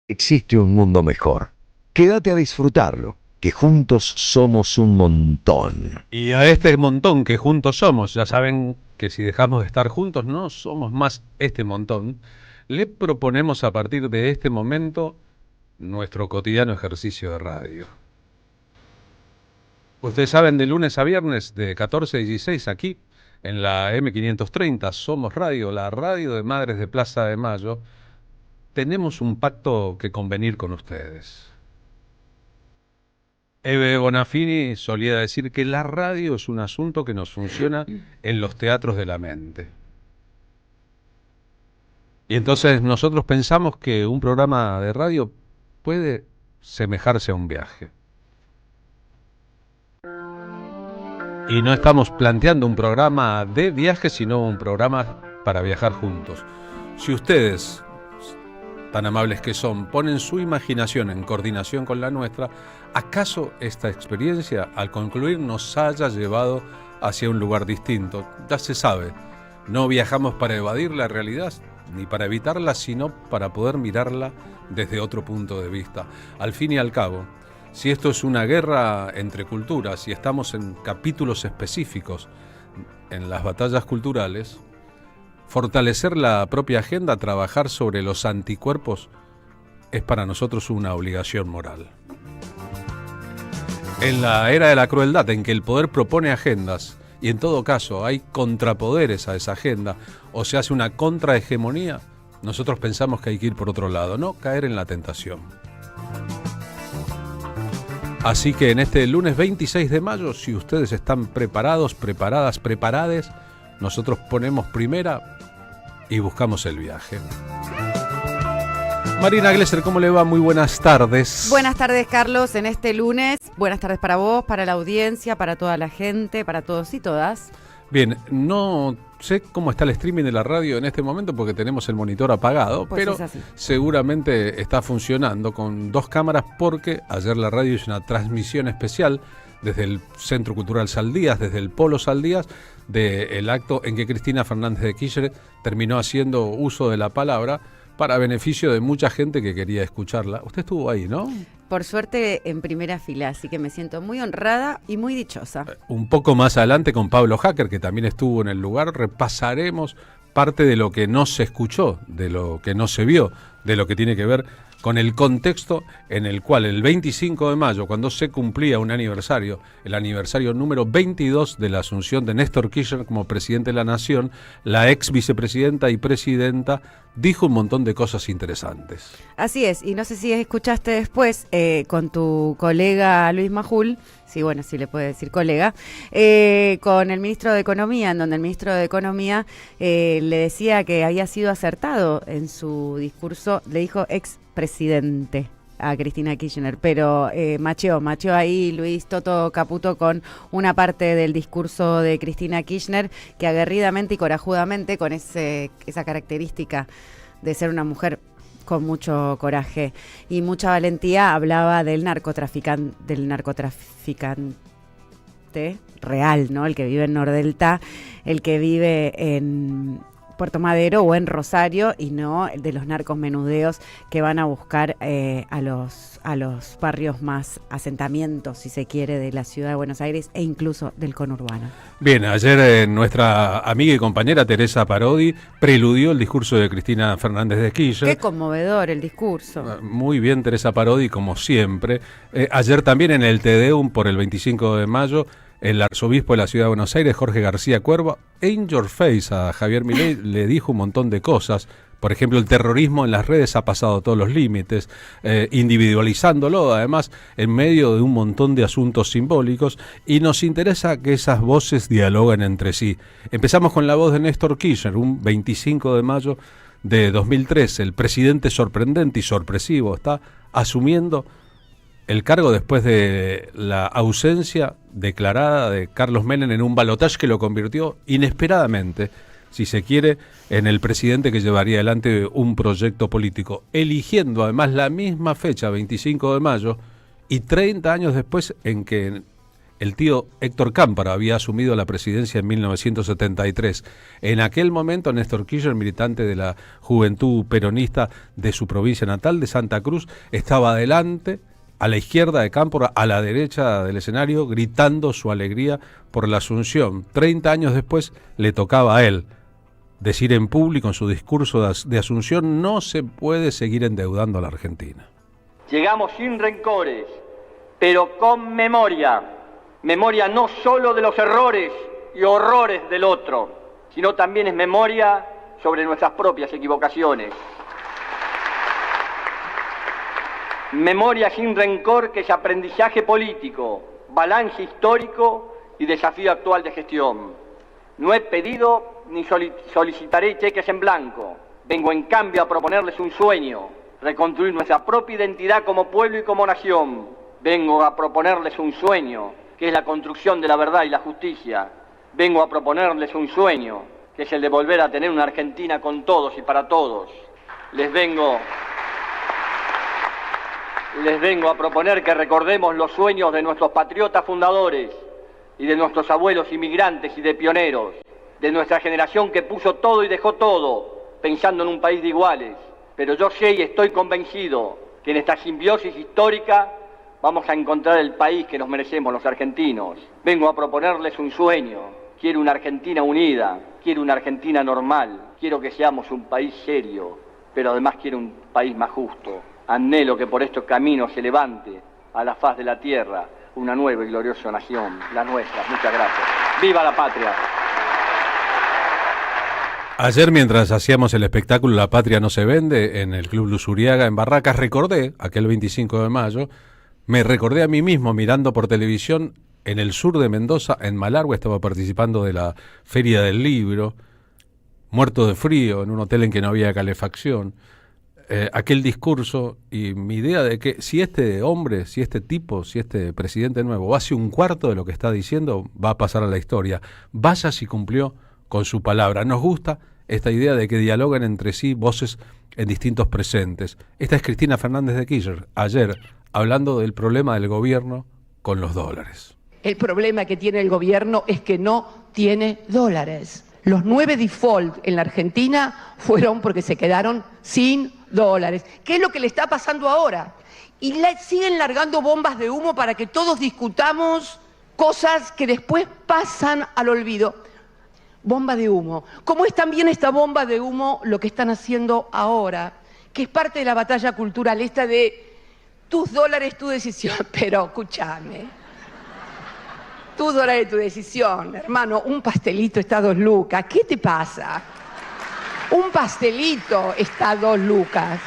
existe un mundo mejor. Quédate a disfrutarlo, que juntos somos un montón. Y a este montón que juntos somos, ya saben que si dejamos de estar juntos no somos más este montón, le proponemos a partir de este momento nuestro cotidiano ejercicio de radio. Ustedes saben, de lunes a viernes de 14 a 16 aquí en la M530 Somos Radio, la radio de Madres de Plaza de Mayo, tenemos un pacto que convenir con ustedes. Eve Bonafini solía decir que la radio es un asunto que nos funciona en los teatros de la mente. Y entonces nosotros pensamos que un programa de radio puede semejarse a un viaje. Y no estamos planteando un programa de viaje, sino un programa para viajar juntos. Si ustedes, tan amables que son, ponen su imaginación en coordinación con la nuestra, ¿acaso esta experiencia, al concluir, nos haya llevado hacia un lugar distinto? Ya se sabe, no viajamos para evadir la realidad, ni para evitarla, sino para poder mirarla desde otro punto de vista. Al fin y al cabo, si esto es una guerra entre culturas y estamos en capítulos específicos en las batallas culturales, fortalecer la propia agenda, trabajar sobre los anticuerpos, es para nosotros una obligación moral. En la era de la crueldad, en que el poder propone agendas y en todo caso hay contrapoderes a esa agenda o se hace una contrahegemonía, nosotros pensamos que hay que ir por otro lado, no caer en la tentación. Así que en este lunes 26 de mayo, si ustedes están preparados, preparadas, preparades, nosotros ponemos primera y buscamos el viaje. Marina Glesser, ¿cómo le va? Muy buenas tardes. Buenas tardes, Carlos, en este lunes. Buenas tardes para vos, para la audiencia, para toda la gente, para todos y todas. Bien, no sé cómo está el streaming de la radio en este momento porque tenemos el monitor apagado, Pues pero seguramente está funcionando con dos cámaras porque ayer la radio hizo una transmisión especial desde el Centro Cultural Saldías, desde el Polo Saldías, del acto en que Cristina Fernández de Kirchner terminó haciendo uso de la palabra para beneficio de mucha gente que quería escucharla. Usted estuvo ahí, ¿no? Por suerte en primera fila, así que me siento muy honrada y muy dichosa. Un poco más adelante con Pablo Hacker, que también estuvo en el lugar, repasaremos parte de lo que no se escuchó, de lo que no se vio, de lo que tiene que ver con el contexto en el cual el 25 de mayo, cuando se cumplía un aniversario, el aniversario número 22 de la asunción de Néstor Kirchner como presidente de la Nación, la ex vicepresidenta y presidenta dijo un montón de cosas interesantes. Así es, y no sé si escuchaste después con tu colega Luis Majul, sí, bueno, sí le puede decir colega, con el ministro de Economía, en donde el ministro de Economía le decía que había sido acertado en su discurso, le dijo expresidente a Cristina Kirchner, pero macheó ahí Luis Toto Caputo con una parte del discurso de Cristina Kirchner que aguerridamente y corajudamente, con esa característica de ser una mujer con mucho coraje y mucha valentía, hablaba del narcotraficante real, ¿no? El que vive en Nordelta, el que vive en Puerto Madero o en Rosario, y no de los narcos menudeos que van a buscar a los barrios más asentamientos, si se quiere, de la ciudad de Buenos Aires e incluso del conurbano. Bien, ayer nuestra amiga y compañera Teresa Parodi preludió el discurso de Cristina Fernández de Kirchner. Qué conmovedor el discurso. Muy bien, Teresa Parodi, como siempre. Ayer también en el Te Deum por el 25 de mayo, el arzobispo de la ciudad de Buenos Aires, Jorge García Cuervo, in your face a Javier Milei, le dijo un montón de cosas. Por ejemplo, el terrorismo en las redes ha pasado todos los límites, individualizándolo, además, en medio de un montón de asuntos simbólicos, y nos interesa que esas voces dialoguen entre sí. Empezamos con la voz de Néstor Kirchner, un 25 de mayo de 2013, el presidente sorprendente y sorpresivo, está asumiendo el cargo después de la ausencia declarada de Carlos Menem en un balotaje que lo convirtió inesperadamente, si se quiere, en el presidente que llevaría adelante un proyecto político, eligiendo además la misma fecha, 25 de mayo, y 30 años después en que el tío Héctor Cámpara había asumido la presidencia en 1973. En aquel momento Néstor Kirchner, militante de la Juventud Peronista de su provincia natal, de Santa Cruz, estaba adelante, a la izquierda de Cámpora, a la derecha del escenario, gritando su alegría por la asunción. 30 años después le tocaba a él decir en público en su discurso de asunción: no se puede seguir endeudando a la Argentina. Llegamos sin rencores, pero con memoria. Memoria no solo de los errores y horrores del otro, sino también es memoria sobre nuestras propias equivocaciones. Memoria sin rencor, que es aprendizaje político, balance histórico y desafío actual de gestión. No he pedido ni solicitaré cheques en blanco. Vengo en cambio a proponerles un sueño: reconstruir nuestra propia identidad como pueblo y como nación. Vengo a proponerles un sueño, que es la construcción de la verdad y la justicia. Vengo a proponerles un sueño, que es el de volver a tener una Argentina con todos y para todos. Les vengo a proponer que recordemos los sueños de nuestros patriotas fundadores y de nuestros abuelos inmigrantes y de pioneros, de nuestra generación que puso todo y dejó todo, pensando en un país de iguales. Pero yo sé y estoy convencido que en esta simbiosis histórica vamos a encontrar el país que nos merecemos los argentinos. Vengo a proponerles un sueño. Quiero una Argentina unida, quiero una Argentina normal, quiero que seamos un país serio, pero además quiero un país más justo. Anhelo que por estos caminos se levante a la faz de la tierra una nueva y gloriosa nación, la nuestra. Muchas gracias. ¡Viva la patria! Ayer, mientras hacíamos el espectáculo La Patria no se vende en el Club Luzuriaga en Barracas, recordé aquel 25 de mayo, me recordé a mí mismo mirando por televisión en el sur de Mendoza, en Malargüe, estaba participando de la Feria del Libro, muerto de frío, en un hotel en que no había calefacción, aquel discurso y mi idea de que si este hombre, si este tipo, si este presidente nuevo hace un cuarto de lo que está diciendo, va a pasar a la historia. Vaya si cumplió con su palabra. Nos gusta esta idea de que dialogan entre sí voces en distintos presentes. Esta es Cristina Fernández de Kirchner, ayer, hablando del problema del gobierno con los dólares. El problema que tiene el gobierno es que no tiene dólares. Los 9 default en la Argentina fueron porque se quedaron sin dólares. ¿Qué es lo que le está pasando ahora? Y siguen largando bombas de humo para que todos discutamos cosas que después pasan al olvido. Bomba de humo. ¿Cómo es también esta bomba de humo lo que están haciendo ahora? Que es parte de la batalla cultural, esta de tus dólares, tu decisión. Pero escúchame. Tus dólares, tu decisión. Hermano, un pastelito está a 2 lucas. ¿Qué te pasa? Un pastelito está a 2 lucas.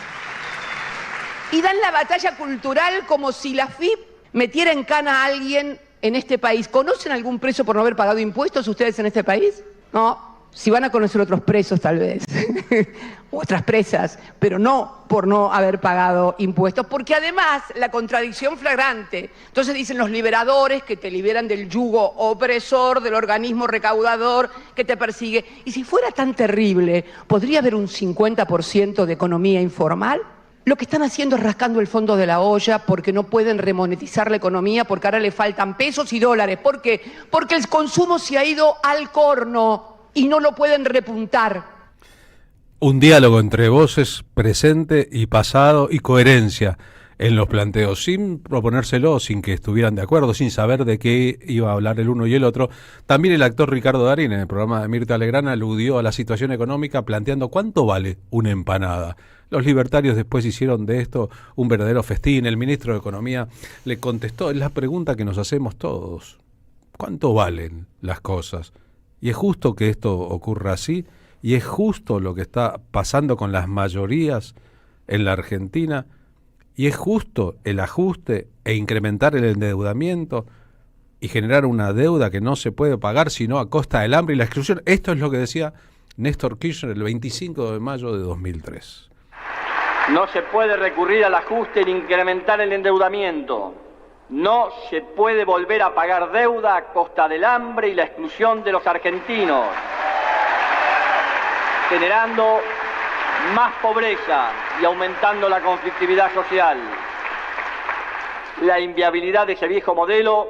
Y dan la batalla cultural como si la FIP metiera en cana a alguien en este país. ¿Conocen algún preso por no haber pagado impuestos ustedes en este país? No. Si van a conocer otros presos tal vez, otras presas, pero no por no haber pagado impuestos, porque además la contradicción flagrante, entonces dicen los liberadores que te liberan del yugo opresor, del organismo recaudador que te persigue, y si fuera tan terrible, ¿podría haber un 50% de economía informal? Lo que están haciendo es rascando el fondo de la olla porque no pueden remonetizar la economía, porque ahora le faltan pesos y dólares. ¿Por qué? Porque el consumo se ha ido al corno y no lo pueden repuntar. Un diálogo entre voces, presente y pasado, y coherencia en los planteos, sin proponérselo, sin que estuvieran de acuerdo, sin saber de qué iba a hablar el uno y el otro. También el actor Ricardo Darín, en el programa de Mirta Legrand, aludió a la situación económica planteando cuánto vale una empanada. Los libertarios después hicieron de esto un verdadero festín. El ministro de Economía le contestó, es la pregunta que nos hacemos todos: ¿cuánto valen las cosas? Y es justo que esto ocurra así, y es justo lo que está pasando con las mayorías en la Argentina, y es justo el ajuste e incrementar el endeudamiento y generar una deuda que no se puede pagar sino a costa del hambre y la exclusión. Esto es lo que decía Néstor Kirchner el 25 de mayo de 2003. No se puede recurrir al ajuste ni incrementar el endeudamiento. No se puede volver a pagar deuda a costa del hambre y la exclusión de los argentinos, generando más pobreza y aumentando la conflictividad social. La inviabilidad de ese viejo modelo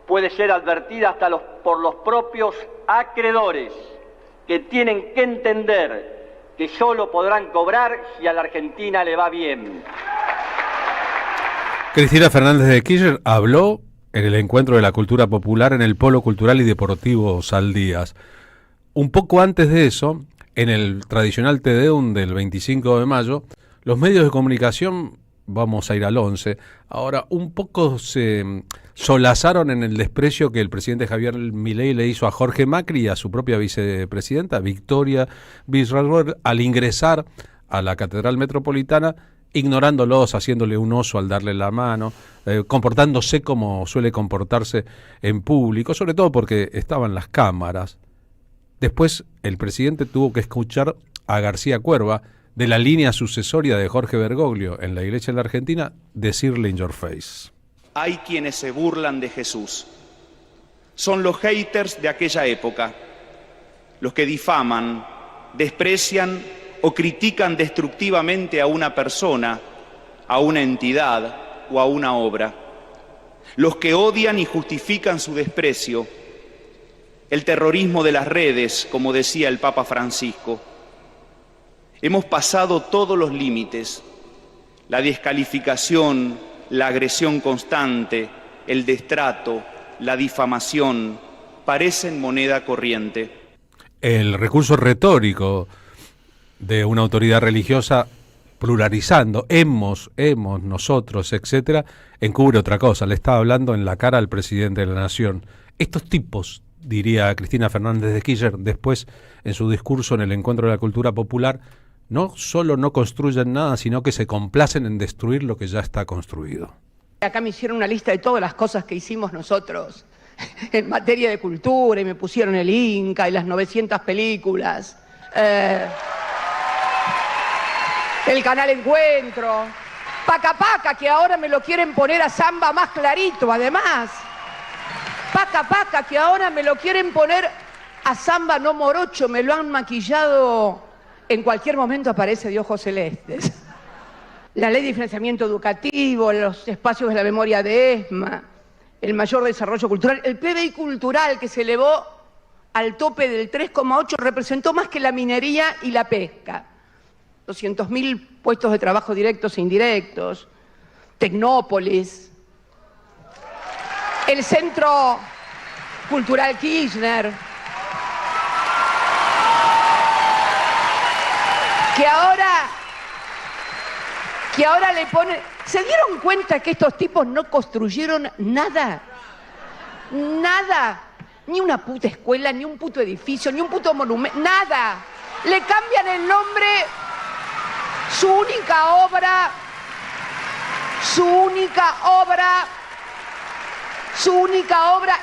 puede ser advertida hasta por los propios acreedores, que tienen que entender que solo podrán cobrar si a la Argentina le va bien. Cristina Fernández de Kirchner habló en el Encuentro de la Cultura Popular en el Polo Cultural y Deportivo Saldías. Un poco antes de eso, en el tradicional Te Deum del 25 de mayo, los medios de comunicación, vamos a ir al 11, ahora un poco se solazaron en el desprecio que el presidente Javier Milei le hizo a Jorge Macri y a su propia vicepresidenta, Victoria Villarruel, al ingresar a la Catedral Metropolitana, ignorándolos, haciéndole un oso al darle la mano, comportándose como suele comportarse en público, sobre todo porque estaban las cámaras. Después el presidente tuvo que escuchar a García Cuerva, de la línea sucesoria de Jorge Bergoglio en la Iglesia de la Argentina, decirle in your face. Hay quienes se burlan de Jesús. Son los haters de aquella época, los que difaman, desprecian o critican destructivamente a una persona, a una entidad o a una obra. Los que odian y justifican su desprecio. El terrorismo de las redes, como decía el Papa Francisco. Hemos pasado todos los límites. La descalificación, la agresión constante, el destrato, la difamación, parecen moneda corriente. El recurso retórico de una autoridad religiosa pluralizando, hemos, nosotros, etcétera, encubre otra cosa. Le estaba hablando en la cara al presidente de la Nación. Estos tipos, diría Cristina Fernández de Kirchner después en su discurso en el Encuentro de la Cultura Popular, no solo no construyen nada, sino que se complacen en destruir lo que ya está construido. Acá me hicieron una lista de todas las cosas que hicimos nosotros en materia de cultura y me pusieron el Inca y las 900 películas, el Canal Encuentro, Paca Paca, que ahora me lo quieren poner a samba más clarito además, Paca Paca, que ahora me lo quieren poner a samba no morocho, me lo han maquillado. En cualquier momento aparece de ojos celestes. La ley de financiamiento educativo, los espacios de la memoria de ESMA, el mayor desarrollo cultural, el PBI cultural que se elevó al tope del 3,8 representó más que la minería y la pesca. 200.000 puestos de trabajo directos e indirectos, Tecnópolis, el Centro Cultural Kirchner, que ahora le ponen... ¿Se dieron cuenta que estos tipos no construyeron nada? Nada. Ni una puta escuela, ni un puto edificio, ni un puto monumento, nada. Le cambian el nombre, su única obra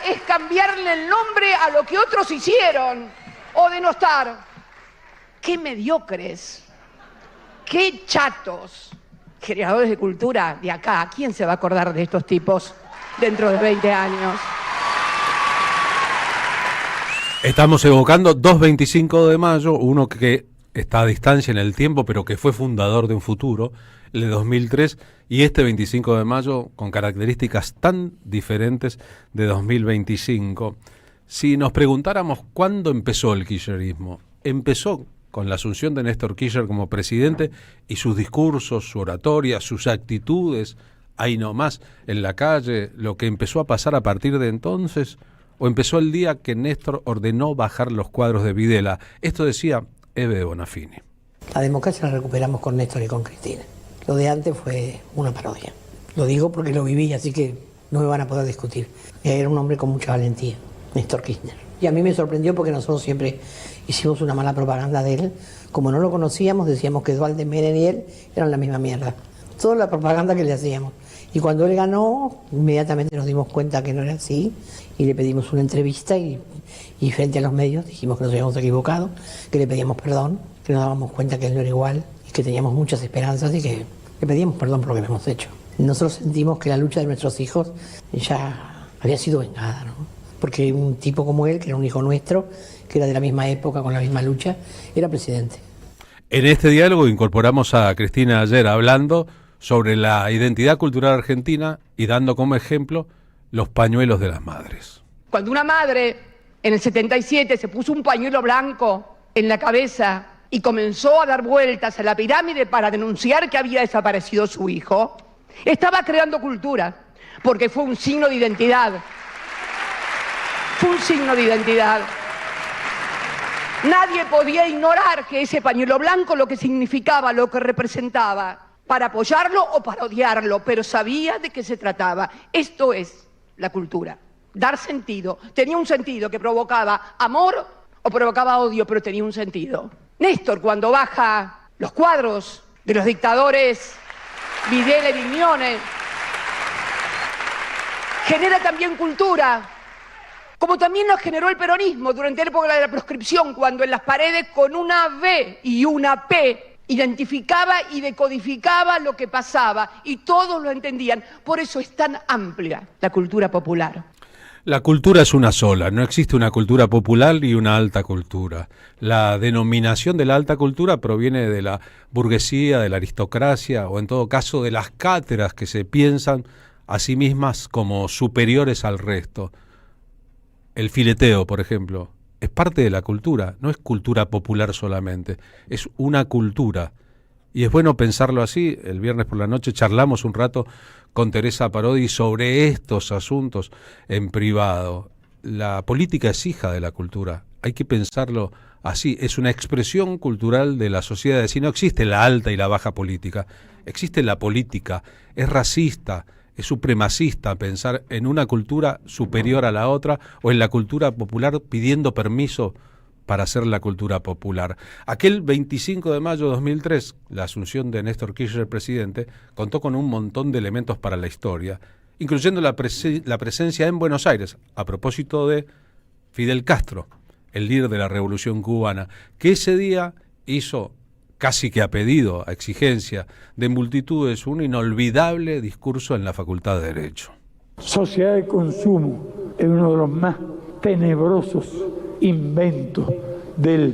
es cambiarle el nombre a lo que otros hicieron o denostar. ¡Qué mediocres! ¡Qué chatos! Creadores de cultura de acá, ¿quién se va a acordar de estos tipos dentro de 20 años? Estamos evocando 2 de mayo, uno que está a distancia en el tiempo, pero que fue fundador de un futuro, el de 2003, y este 25 de mayo con características tan diferentes de 2025. Si nos preguntáramos cuándo empezó el kirchnerismo, empezó con la asunción de Néstor Kirchner como presidente y sus discursos, su oratoria, sus actitudes, ahí nomás, en la calle, lo que empezó a pasar a partir de entonces, o empezó el día que Néstor ordenó bajar los cuadros de Videla. Esto decía Eve de Bonafini. La democracia la recuperamos con Néstor y con Cristina. Lo de antes fue una parodia. Lo digo porque lo viví, así que no me van a poder discutir. Era un hombre con mucha valentía, Néstor Kirchner. Y a mí me sorprendió porque nosotros siempre hicimos una mala propaganda de él. Como no lo conocíamos, decíamos que Dualde, Menem y él eran la misma mierda. Toda la propaganda que le hacíamos. Y cuando él ganó, inmediatamente nos dimos cuenta que no era así y le pedimos una entrevista y frente a los medios dijimos que nos habíamos equivocado, que le pedíamos perdón, que nos dábamos cuenta que él no era igual y que teníamos muchas esperanzas y que le pedíamos perdón por lo que habíamos hecho. Nosotros sentimos que la lucha de nuestros hijos ya había sido vengada, ¿no? Porque un tipo como él, que era un hijo nuestro, que era de la misma época, con la misma lucha, era presidente. En este diálogo incorporamos a Cristina ayer hablando sobre la identidad cultural argentina y dando como ejemplo los pañuelos de las madres. Cuando una madre en el 77 se puso un pañuelo blanco en la cabeza y comenzó a dar vueltas a la pirámide para denunciar que había desaparecido su hijo, estaba creando cultura, porque fue un signo de identidad. Fue un signo de identidad. Nadie podía ignorar que ese pañuelo blanco lo que significaba, lo que representaba, para apoyarlo o para odiarlo, pero sabía de qué se trataba. Esto es la cultura, dar sentido. Tenía un sentido que provocaba amor o provocaba odio, pero tenía un sentido. Néstor, cuando baja los cuadros de los dictadores Videla y Vignone, genera también cultura, como también nos generó el peronismo durante la época de la proscripción, cuando en las paredes con una B y una P identificaba y decodificaba lo que pasaba y todos lo entendían. Por eso es tan amplia la cultura popular. La cultura es una sola, no existe una cultura popular y una alta cultura. La denominación de la alta cultura proviene de la burguesía, de la aristocracia o en todo caso de las cátedras que se piensan a sí mismas como superiores al resto. El fileteo, por ejemplo, es parte de la cultura, no es cultura popular solamente, es una cultura. Y es bueno pensarlo así. El viernes por la noche charlamos un rato con Teresa Parodi sobre estos asuntos en privado. La política es hija de la cultura, hay que pensarlo así, es una expresión cultural de la sociedad. Si no existe la alta y la baja política, existe la política, es racista, es supremacista pensar en una cultura superior a la otra o en la cultura popular pidiendo permiso para hacer la cultura popular. Aquel 25 de mayo de 2003, la asunción de Néstor Kirchner presidente, contó con un montón de elementos para la historia, incluyendo la presencia en Buenos Aires, a propósito de Fidel Castro, el líder de la Revolución Cubana, que ese día hizo, casi que a pedido, a exigencia de multitudes, un inolvidable discurso en la Facultad de Derecho. Sociedad de consumo es uno de los más tenebrosos inventos del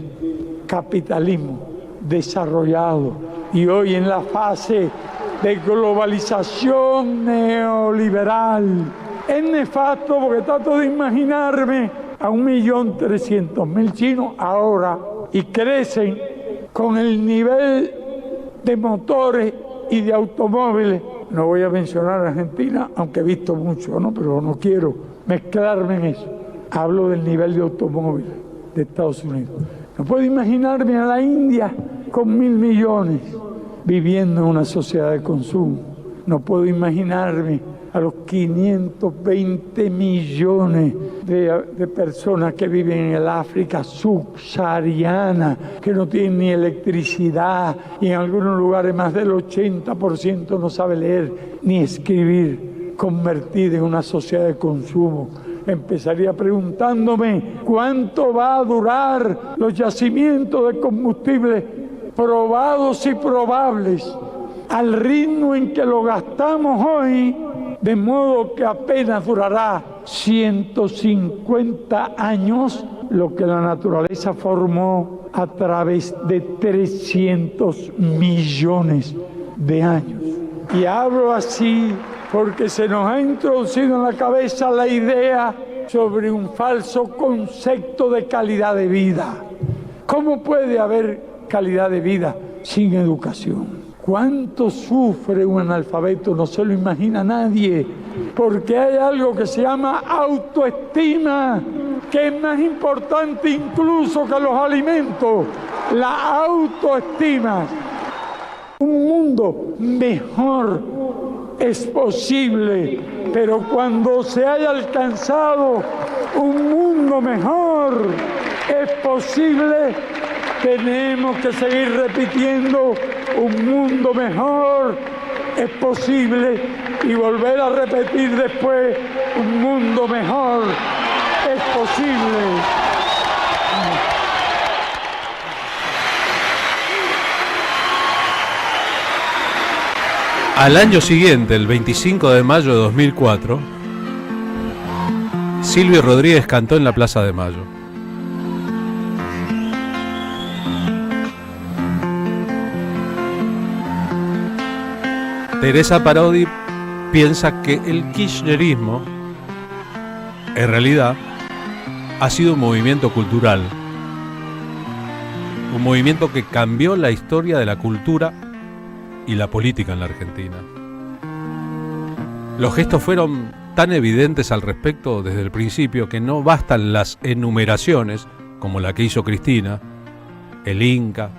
capitalismo desarrollado y hoy en la fase de globalización neoliberal. Es nefasto porque trato de imaginarme a 1.300.000 chinos ahora y crecen con el nivel de motores y de automóviles. No voy a mencionar a Argentina, aunque he visto mucho, ¿no? Pero no quiero mezclarme en eso. Hablo del nivel de automóviles de Estados Unidos. No puedo imaginarme a la India con 1.000 millones viviendo en una sociedad de consumo. No puedo imaginarme a los 520 millones de personas que viven en el África subsahariana, que no tienen ni electricidad y en algunos lugares más del 80% no sabe leer ni escribir, convertida en una sociedad de consumo. Empezaría preguntándome cuánto va a durar los yacimientos de combustibles probados y probables al ritmo en que lo gastamos hoy, de modo que apenas durará 150 años lo que la naturaleza formó a través de 300 millones de años. Y hablo así porque se nos ha introducido en la cabeza la idea sobre un falso concepto de calidad de vida. ¿Cómo puede haber calidad de vida sin educación? ¿Cuánto sufre un analfabeto? No se lo imagina nadie, porque hay algo que se llama autoestima, que es más importante incluso que los alimentos, la autoestima. Un mundo mejor es posible, pero cuando se haya alcanzado un mundo mejor es posible, tenemos que seguir repitiendo un mundo mejor es posible y volver a repetir después un mundo mejor es posible. Al año siguiente, el 25 de mayo de 2004, Silvio Rodríguez cantó en la Plaza de Mayo. Teresa Parodi piensa que el kirchnerismo en realidad ha sido un movimiento cultural, un movimiento que cambió la historia de la cultura y la política en la Argentina. Los gestos fueron tan evidentes al respecto desde el principio que no bastan las enumeraciones, como la que hizo Cristina, el Inca,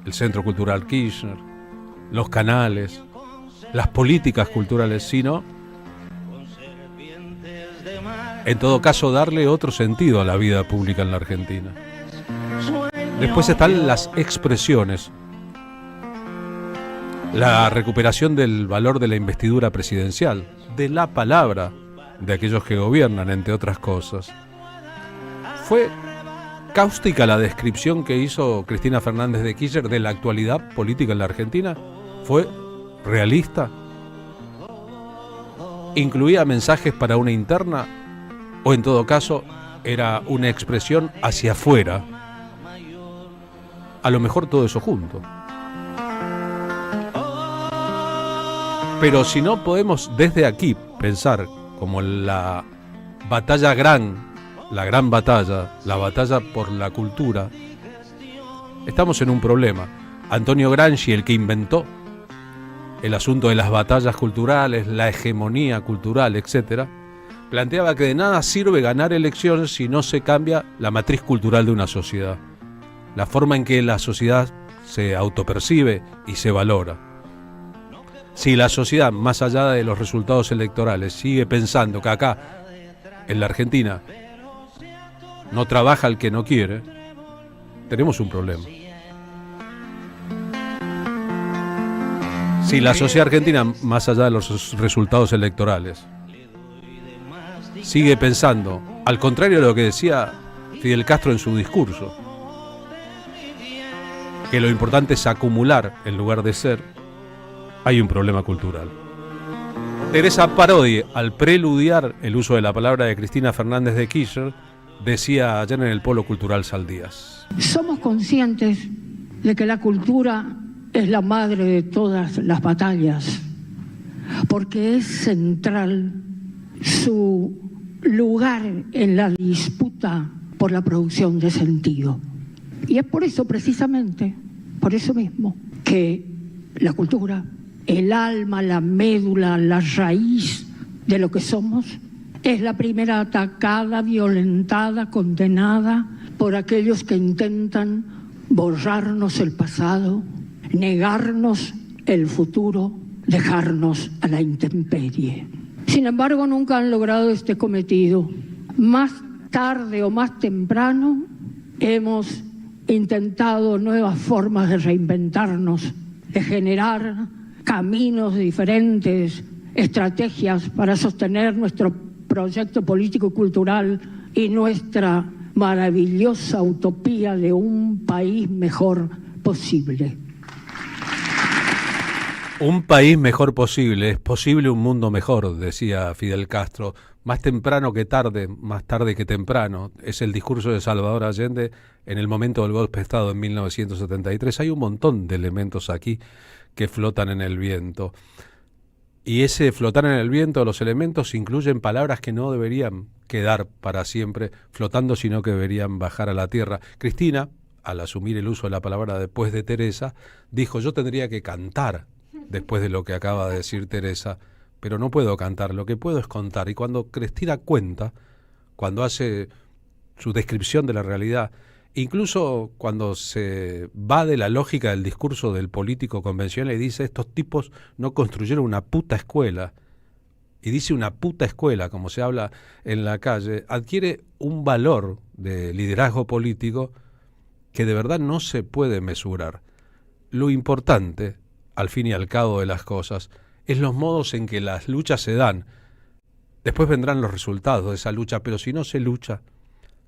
el Centro Cultural Kirchner, los canales, las políticas culturales, sino, en todo caso, darle otro sentido a la vida pública en la Argentina. Después están las expresiones, la recuperación del valor de la investidura presidencial, de la palabra de aquellos que gobiernan, entre otras cosas. Fue cáustica la descripción que hizo Cristina Fernández de Kirchner de la actualidad política en la Argentina. Fue realista. ¿Incluía mensajes para una interna? ¿O en todo caso era una expresión hacia afuera? A lo mejor todo eso junto. Pero si no podemos desde aquí pensar como la batalla la gran batalla, la batalla por la cultura, estamos en un problema. Antonio Gramsci, el que inventó el asunto de las batallas culturales, la hegemonía cultural, etc., planteaba que de nada sirve ganar elecciones si no se cambia la matriz cultural de una sociedad, la forma en que la sociedad se autopercibe y se valora. Si la sociedad, más allá de los resultados electorales, sigue pensando que acá, en la Argentina, no trabaja el que no quiere, tenemos un problema. Si la sociedad argentina, más allá de los resultados electorales, sigue pensando, al contrario de lo que decía Fidel Castro en su discurso, que lo importante es acumular en lugar de ser, hay un problema cultural. Teresa Parodi, al preludiar el uso de la palabra de Cristina Fernández de Kirchner, decía ayer en el Polo Cultural Saldías: somos conscientes de que la cultura es la madre de todas las batallas, porque es central su lugar en la disputa por la producción de sentido. Y es por eso, precisamente, por eso mismo, que la cultura, el alma, la médula, la raíz de lo que somos, es la primera atacada, violentada, condenada por aquellos que intentan borrarnos el pasado, negarnos el futuro, dejarnos a la intemperie. Sin embargo, nunca han logrado este cometido. Más tarde o más temprano hemos intentado nuevas formas de reinventarnos, de generar caminos diferentes, estrategias para sostener nuestro proyecto político y cultural y nuestra maravillosa utopía de un país mejor posible. Un país mejor posible, es posible un mundo mejor, decía Fidel Castro, más temprano que tarde, más tarde que temprano. Es el discurso de Salvador Allende en el momento del golpe de Estado en 1973. Hay un montón de elementos aquí que flotan en el viento. Y ese flotar en el viento, los elementos incluyen palabras que no deberían quedar para siempre flotando, sino que deberían bajar a la tierra. Cristina, al asumir el uso de la palabra después de Teresa, dijo: yo tendría que cantar después de lo que acaba de decir Teresa, pero no puedo cantar, lo que puedo es contar. Y cuando Cristina cuenta, cuando hace su descripción de la realidad, incluso cuando se va de la lógica del discurso del político convencional y dice: estos tipos no construyeron una puta escuela, y dice una puta escuela, como se habla en la calle, adquiere un valor de liderazgo político que de verdad no se puede mesurar. Lo importante, al fin y al cabo de las cosas, es los modos en que las luchas se dan. Después vendrán los resultados de esa lucha, pero si no se lucha,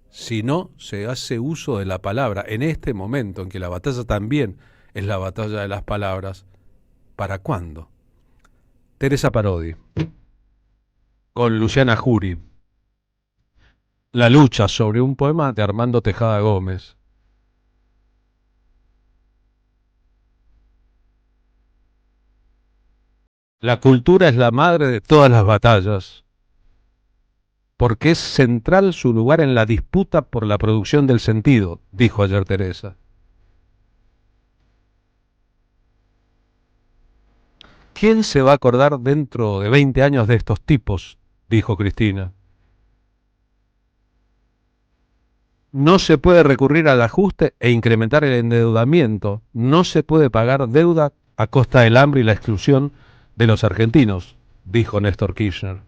si no se hace uso de la palabra en este momento en que la batalla también es la batalla de las palabras, ¿para cuándo? Teresa Parodi, con Luciana Jury. La lucha, sobre un poema de Armando Tejada Gómez. La cultura es la madre de todas las batallas, porque es central su lugar en la disputa por la producción del sentido, dijo ayer Teresa. ¿Quién se va a acordar dentro de 20 años de estos tipos?, dijo Cristina. No se puede recurrir al ajuste e incrementar el endeudamiento. No se puede pagar deuda a costa del hambre y la exclusión de los argentinos, dijo Néstor Kirchner.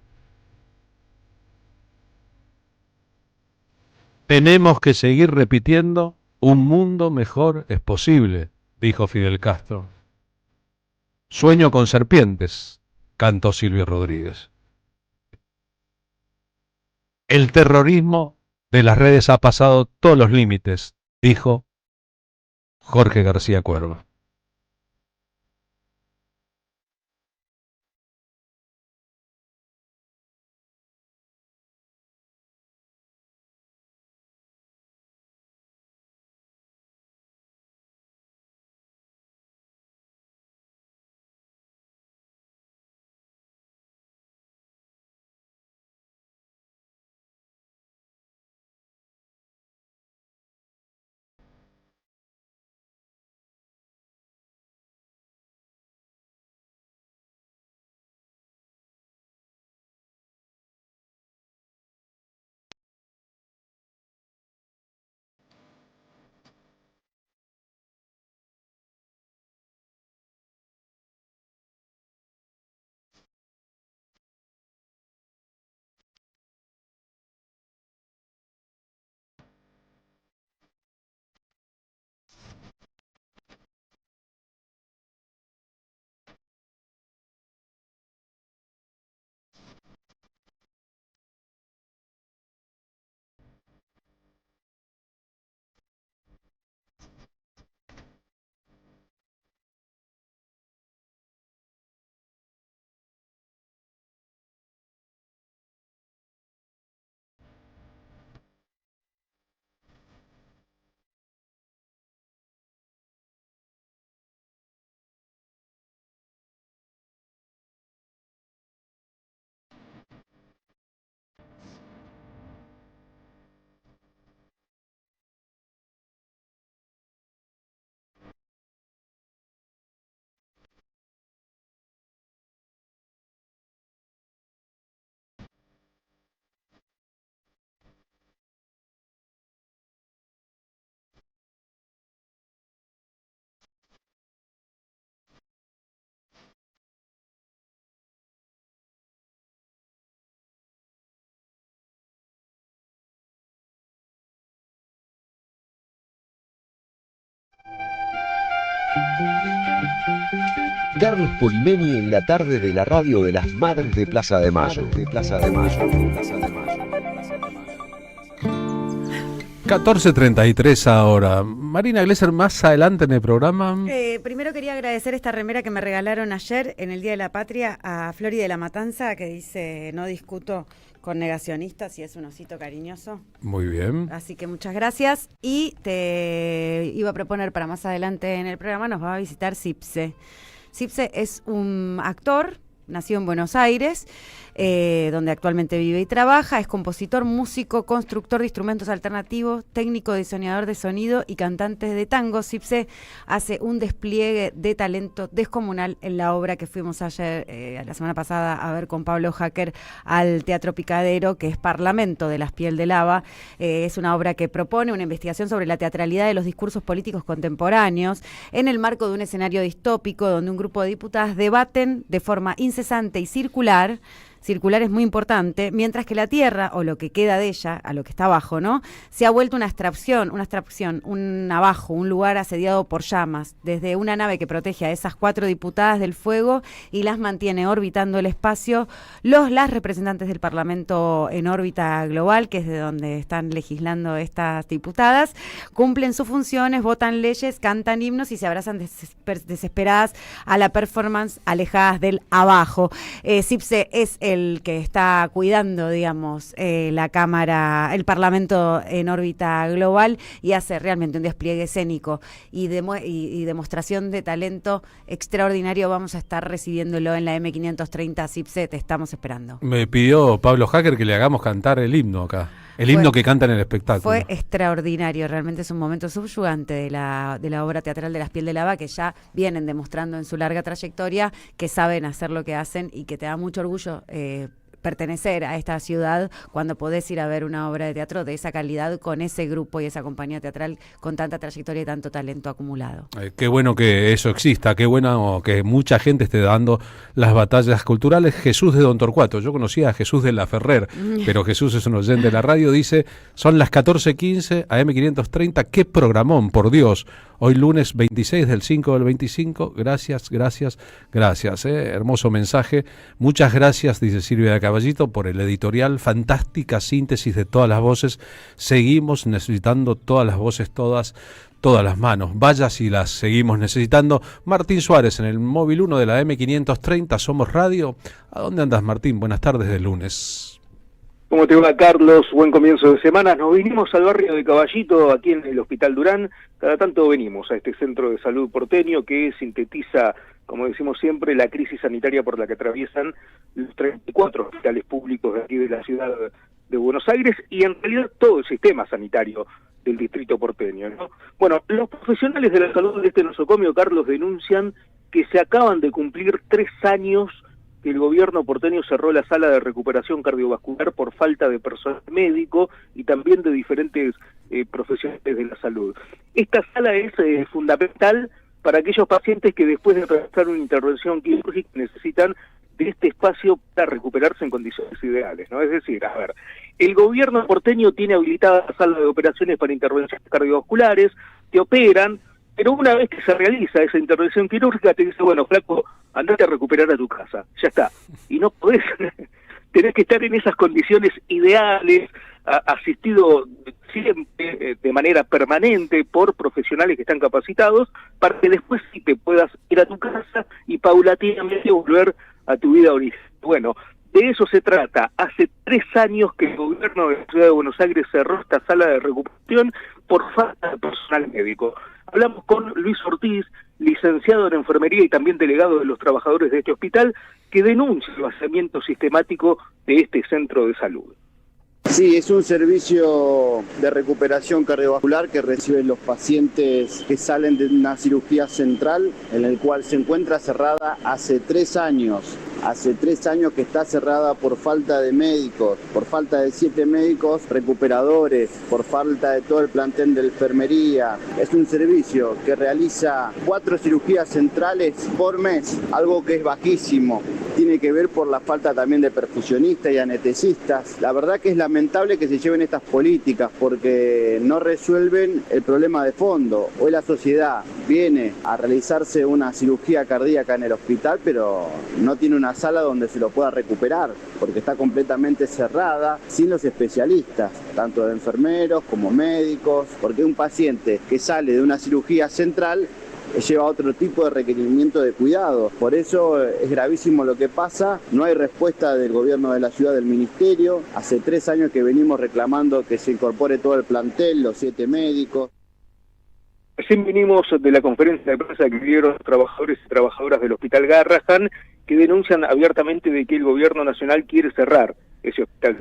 Tenemos que seguir repitiendo, un mundo mejor es posible, dijo Fidel Castro. Sueño con serpientes, cantó Silvio Rodríguez. El terrorismo de las redes ha pasado todos los límites, dijo Jorge García Cuervo. Carlos Polimeni en la tarde de la radio de las Madres de Plaza de Mayo. 14:33 ahora. Marina Glesser, más adelante en el programa. Primero quería agradecer esta remera que me regalaron ayer en el Día de la Patria a Flori de la Matanza, que dice: no discuto con negacionistas, y es un osito cariñoso. Muy bien. Así que muchas gracias. Y te iba a proponer para más adelante en el programa, nos va a visitar Cipse. Cipse es un actor, nació en Buenos Aires, donde actualmente vive y trabaja. Es compositor, músico, constructor de instrumentos alternativos, técnico, diseñador de sonido y cantante de tango. Cipse hace un despliegue de talento descomunal en la obra que fuimos ayer, la semana pasada, a ver con Pablo Hacker al Teatro Picadero, que es Parlamento de las Piel de Lava. Es una obra que propone una investigación sobre la teatralidad de los discursos políticos contemporáneos en el marco de un escenario distópico donde un grupo de diputadas debaten de forma incesante y circular es muy importante, mientras que la tierra, o lo que queda de ella, a lo que está abajo, ¿no?, se ha vuelto una abstracción, un abajo, un lugar asediado por llamas, desde una nave que protege a esas 4 diputadas del fuego y las mantiene orbitando el espacio. Las representantes del Parlamento en órbita global, que es de donde están legislando estas diputadas, cumplen sus funciones, votan leyes, cantan himnos y se abrazan desesperadas a la performance alejadas del abajo. Cipse es el que está cuidando, digamos, la Cámara, el Parlamento en órbita global, y hace realmente un despliegue escénico y demostración de talento extraordinario. Vamos a estar recibiéndolo en la M530 CIPSET, estamos esperando. Me pidió Pablo Hacker que le hagamos cantar el himno acá. El himno que canta en el espectáculo. Fue extraordinario, realmente es un momento subyugante de la obra teatral de Las Piel de Lava, que ya vienen demostrando en su larga trayectoria que saben hacer lo que hacen y que te da mucho orgullo pertenecer a esta ciudad cuando podés ir a ver una obra de teatro de esa calidad con ese grupo y esa compañía teatral con tanta trayectoria y tanto talento acumulado. Qué bueno que eso exista, qué bueno que mucha gente esté dando las batallas culturales. Jesús de Don Torcuato, yo conocía a Jesús de la Ferrer, pero Jesús es un oyente de la radio, dice, son las 14:15 AM530, qué programón, por Dios. Hoy lunes 26 del 5 del 25, gracias. Hermoso mensaje. Muchas gracias, dice Silvia de Caballito, por el editorial, fantástica síntesis de todas las voces. Seguimos necesitando todas las voces, todas las manos. Vaya si las seguimos necesitando. Martín Suárez en el móvil 1 de la M530, Somos Radio. ¿A dónde andas, Martín? Buenas tardes de lunes. ¿Cómo te va, Carlos? Buen comienzo de semana. Nos vinimos al barrio de Caballito, aquí en el Hospital Durán. Cada tanto venimos a este centro de salud porteño que sintetiza, como decimos siempre, la crisis sanitaria por la que atraviesan los 34 hospitales públicos de aquí de la ciudad de Buenos Aires y en realidad todo el sistema sanitario del distrito porteño, ¿no? Bueno, los profesionales de la salud de este nosocomio, Carlos, denuncian que se acaban de cumplir 3 años que el gobierno porteño cerró la sala de recuperación cardiovascular por falta de personal médico y también de diferentes profesionales de la salud. Esta sala es fundamental para aquellos pacientes que después de realizar una intervención quirúrgica necesitan de este espacio para recuperarse en condiciones ideales, ¿no? Es decir, a ver, el gobierno porteño tiene habilitada la sala de operaciones para intervenciones cardiovasculares, te operan, pero una vez que se realiza esa intervención quirúrgica te dice, bueno, flaco, andate a recuperar a tu casa, ya está. Y no podés, tenés que estar en esas condiciones ideales, asistido siempre de manera permanente por profesionales que están capacitados, para que después sí te puedas ir a tu casa y paulatinamente volver a tu vida original. Bueno, de eso se trata. Hace 3 años que el gobierno de la Ciudad de Buenos Aires cerró esta sala de recuperación por falta de personal médico. Hablamos con Luis Ortiz, licenciado en enfermería y también delegado de los trabajadores de este hospital, que denuncia el vaciamiento sistemático de este centro de salud. Sí, es un servicio de recuperación cardiovascular que reciben los pacientes que salen de una cirugía central, en el cual se encuentra cerrada hace 3 años. Hace 3 años que está cerrada por falta de médicos, por falta de 7 médicos recuperadores, por falta de todo el plantel de enfermería. Es un servicio que realiza 4 cirugías centrales por mes, algo que es bajísimo. Tiene que ver por la falta también de perfusionistas y anestesistas. La verdad que es lamentable que se lleven estas políticas porque no resuelven el problema de fondo. Hoy la sociedad viene a realizarse una cirugía cardíaca en el hospital, pero no tiene una sala donde se lo pueda recuperar, porque está completamente cerrada, sin los especialistas, tanto de enfermeros como médicos, porque un paciente que sale de una cirugía central lleva otro tipo de requerimiento de cuidado. Por eso es gravísimo lo que pasa, no hay respuesta del gobierno de la ciudad, del ministerio. Hace 3 años que venimos reclamando que se incorpore todo el plantel, los 7 médicos. Recién vinimos de la conferencia de prensa que dieron los trabajadores y trabajadoras del Hospital Garrahan, que denuncian abiertamente de que el gobierno nacional quiere cerrar ese hospital.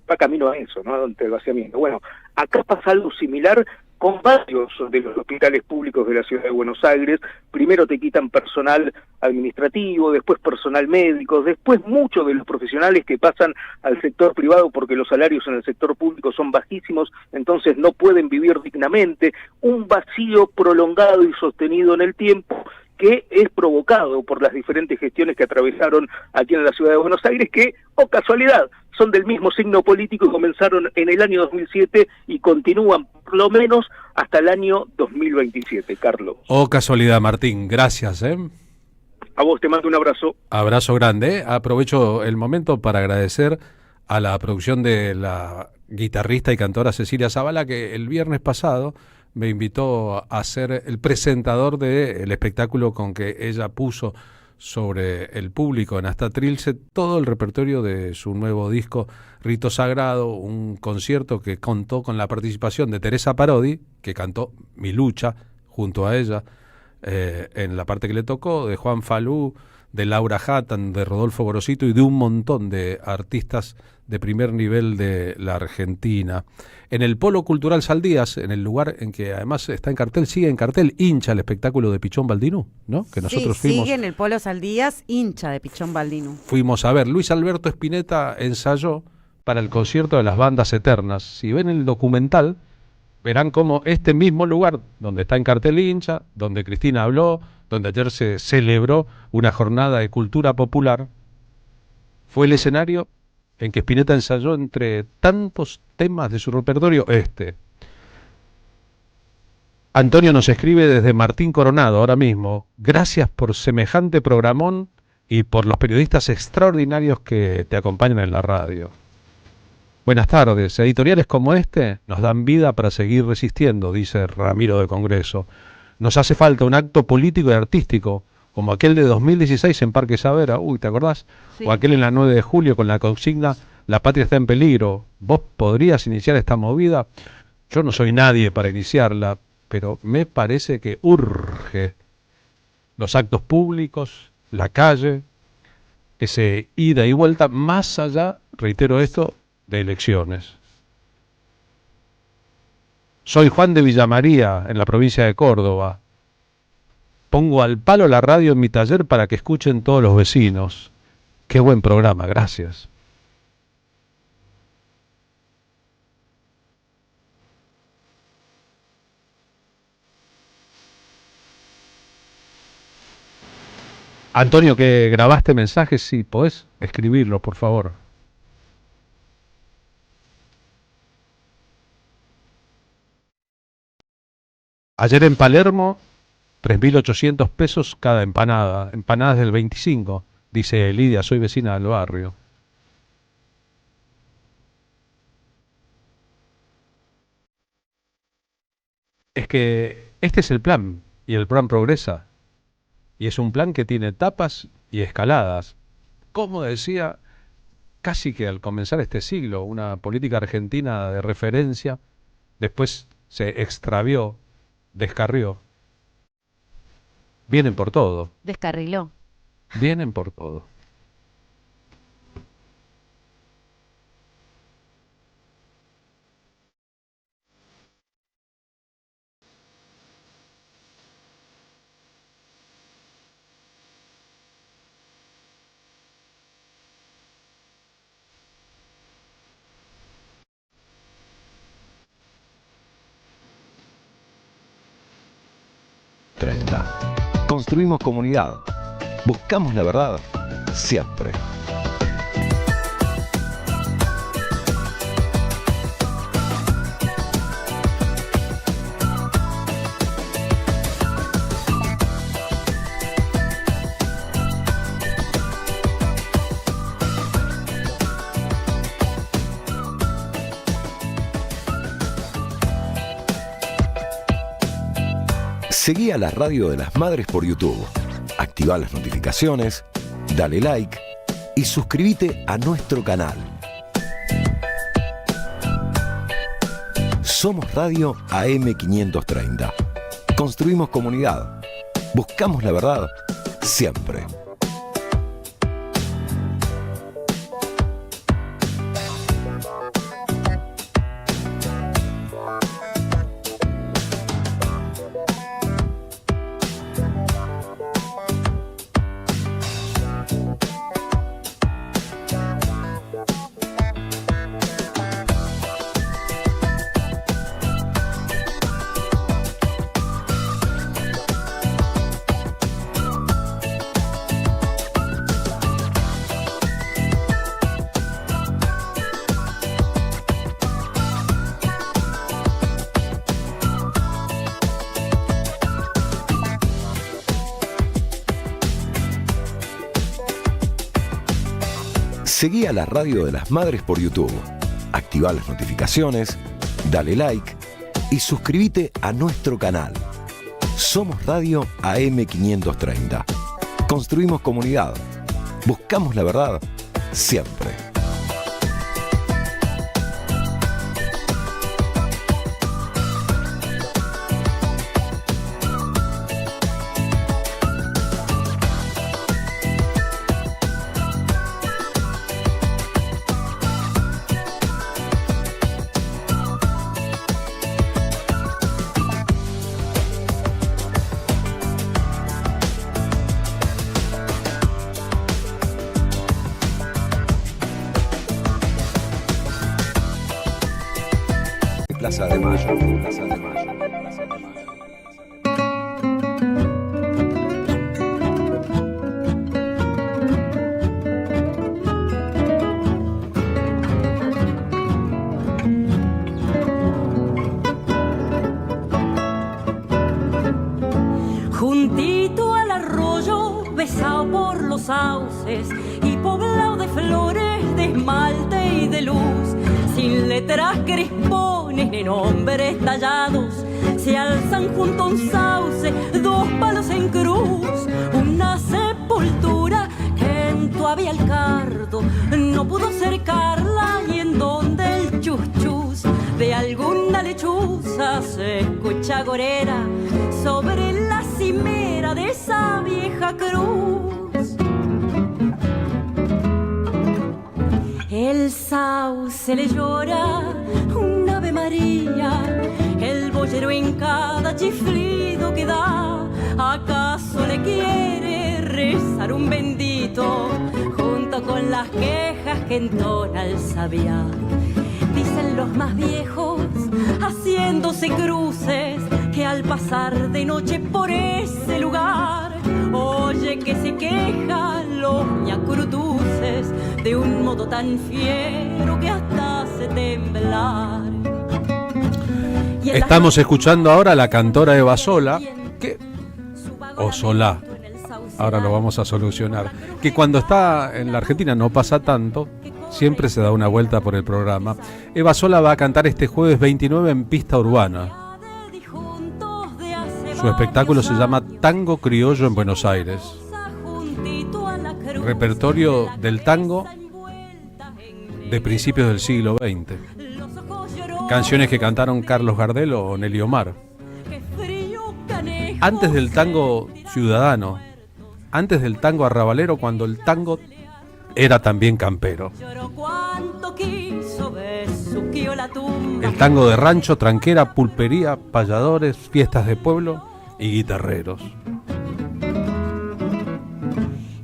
Va camino a eso, ¿no? Ante el vaciamiento. Bueno, acá pasa algo similar con varios de los hospitales públicos de la Ciudad de Buenos Aires. Primero te quitan personal administrativo, después personal médico, después muchos de los profesionales que pasan al sector privado porque los salarios en el sector público son bajísimos, entonces no pueden vivir dignamente. Un vacío prolongado y sostenido en el tiempo que es provocado por las diferentes gestiones que atravesaron aquí en la Ciudad de Buenos Aires, que, oh casualidad, son del mismo signo político y comenzaron en el año 2007 y continúan por lo menos hasta el año 2027, Carlos. Oh casualidad, Martín, gracias. A vos te mando un abrazo. Abrazo grande. Aprovecho el momento para agradecer a la producción de la guitarrista y cantora Cecilia Zavala, que el viernes pasado me invitó a ser el presentador del espectáculo con que ella puso sobre el público en Hasta Trilce todo el repertorio de su nuevo disco Rito Sagrado, un concierto que contó con la participación de Teresa Parodi, que cantó Mi Lucha junto a ella en la parte que le tocó, de Juan Falú, de Laura Hattan, de Rodolfo Gorosito y de un montón de artistas de primer nivel de la Argentina. En el Polo Cultural Saldías, en el lugar en que además está en cartel, sigue en cartel, hincha el espectáculo de Pichón Baldinú, ¿no? Que nosotros fuimos. Sigue en el Polo Saldías, hincha de Pichón Baldinú. Fuimos a ver. Luis Alberto Spinetta ensayó para el concierto de las bandas eternas. Si ven el documental, verán cómo este mismo lugar, donde está en cartel hincha, donde Cristina habló, donde ayer se celebró una jornada de cultura popular, fue el escenario en que Spinetta ensayó entre tantos temas de su repertorio Antonio nos escribe desde Martín Coronado ahora mismo: gracias por semejante programón y por los periodistas extraordinarios que te acompañan en la radio. Buenas tardes, editoriales como este nos dan vida para seguir resistiendo, dice Ramiro de Congreso. Nos hace falta un acto político y artístico, como aquel de 2016 en Parque Saavedra, ¿te acordás? Sí. O aquel en la 9 de julio con la consigna La patria está en peligro. ¿Vos podrías iniciar esta movida? Yo no soy nadie para iniciarla, pero me parece que urge los actos públicos, la calle, ese ida y vuelta, más allá, reitero esto, de elecciones. Soy Juan de Villamaría, en la provincia de Córdoba. Pongo al palo la radio en mi taller para que escuchen todos los vecinos. Qué buen programa, gracias. Antonio, que grabaste mensajes, sí, podés escribirlo, por favor. Ayer en Palermo, 3.800 pesos cada empanada. Empanadas del 25, dice Lidia, soy vecina del barrio. Es que este es el plan, y el plan progresa. Y es un plan que tiene etapas y escaladas. Como decía, casi que al comenzar este siglo, una política argentina de referencia, después se extravió, descarrió. Vienen por todo. Descarriló. Vienen por todo. Construimos comunidad. Buscamos la verdad. Siempre. Seguí a la Radio de las Madres por YouTube, activa las notificaciones, dale like y suscríbete a nuestro canal. Somos Radio AM530. Construimos comunidad. Buscamos la verdad siempre. Seguí a la Radio de las Madres por YouTube, activa las notificaciones, dale like y suscríbete a nuestro canal. Somos Radio AM530. Construimos comunidad. Buscamos la verdad siempre. Plaza de Mayo, Plaza de Mayo, Plaza de Mayo. Juntito al arroyo, besado por los sauces y poblado de flores, de esmalte y de luz, sin letras crispones ni nombres tallados, se alzan junto a un sauce, dos palos en cruz, una sepultura que en todavía el cardo no pudo cercarla, y en donde el chuchus de alguna lechuza se escucha gorera sobre la cimera de esa vieja cruz. El sauce le llora un Ave María, el boyero en cada chiflido que da, ¿acaso le quiere rezar un bendito junto con las quejas que entona el sabiá? Dicen los más viejos, haciéndose cruces, que al pasar de noche por ese lugar, oye que se quejan los ñacrutuces de un modo tan fiero que hasta hace temblar. Estamos escuchando ahora a la cantora Eva Sola, o Solá, ahora lo vamos a solucionar, que cuando está en la Argentina no pasa tanto, siempre se da una vuelta por el programa. Eva Sola va a cantar este jueves 29 en Pista Urbana. Su espectáculo se llama Tango Criollo en Buenos Aires. Repertorio del tango de principios del siglo XX. Canciones que cantaron Carlos Gardel o Nelly Omar. Antes del tango ciudadano, antes del tango arrabalero, cuando el tango era también campero. El tango de rancho, tranquera, pulpería, payadores, fiestas de pueblo y guitarreros.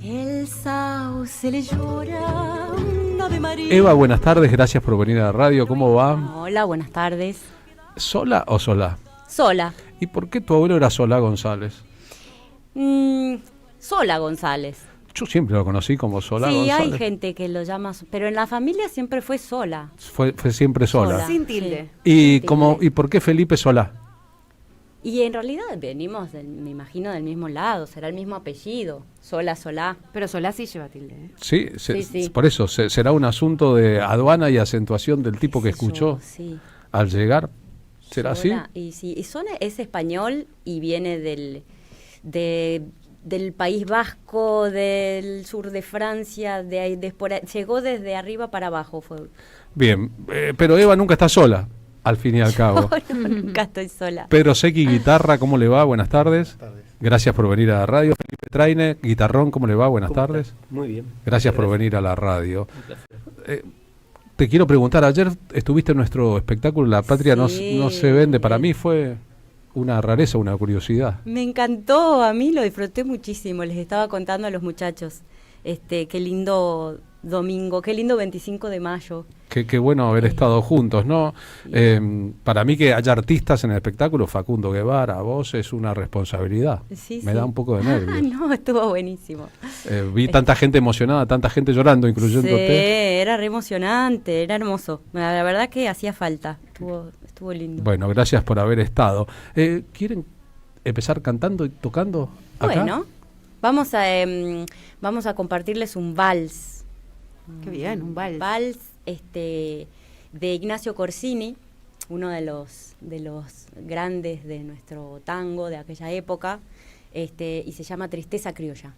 El sauce le llora un Ave María. Eva, buenas tardes, gracias por venir a la radio, ¿cómo va? Hola, buenas tardes. ¿Sola o Solá? Sola. ¿Y por qué tu abuelo era Solá González? Sola González. Yo siempre lo conocí como Solá sí, González. hay gente que lo llama, pero en la familia siempre fue Sola. Fue siempre Sola. Sin tilde. ¿Y por qué Felipe Solá? Y en realidad venimos, me imagino, del mismo lado, será el mismo apellido, Sola, Solá. Pero Solá sí lleva tilde, ¿eh? Sí, sí. Por eso, será un asunto de aduana y acentuación del tipo que escuchó al llegar. ¿Será Sola, así? Y sí, y Sola es español y viene del País Vasco, del sur de Francia, de ahí, llegó desde arriba para abajo. Bien, pero Eva nunca está sola, al fin y al cabo. No, nunca estoy sola. Pedro Secchi, guitarra, ¿cómo le va? Buenas tardes. Gracias por venir a la radio. Felipe Traine, guitarrón, ¿cómo le va? Buenas tardes. Muy bien. Gracias por venir a la radio. Te quiero preguntar, ayer estuviste en nuestro espectáculo La Patria no se vende. Para mí fue una rareza, una curiosidad. Me encantó, a mí lo disfruté muchísimo, les estaba contando a los muchachos, qué lindo domingo, qué lindo 25 de mayo. Qué bueno haber estado juntos, ¿no? Para mí que haya artistas en el espectáculo, Facundo Guevara, vos, es una responsabilidad. Me da un poco de nervios. No, estuvo buenísimo. Vi tanta gente emocionada, tanta gente llorando, incluyéndote. Sí, era re emocionante, era hermoso. La verdad que hacía falta, estuvo lindo. Bueno, gracias por haber estado. ¿Quieren empezar cantando y tocando acá? Bueno, vamos a compartirles un vals. Qué bien, un vals. Vals de Ignacio Corsini, uno de los grandes de nuestro tango de aquella época. y se llama Tristeza Criolla.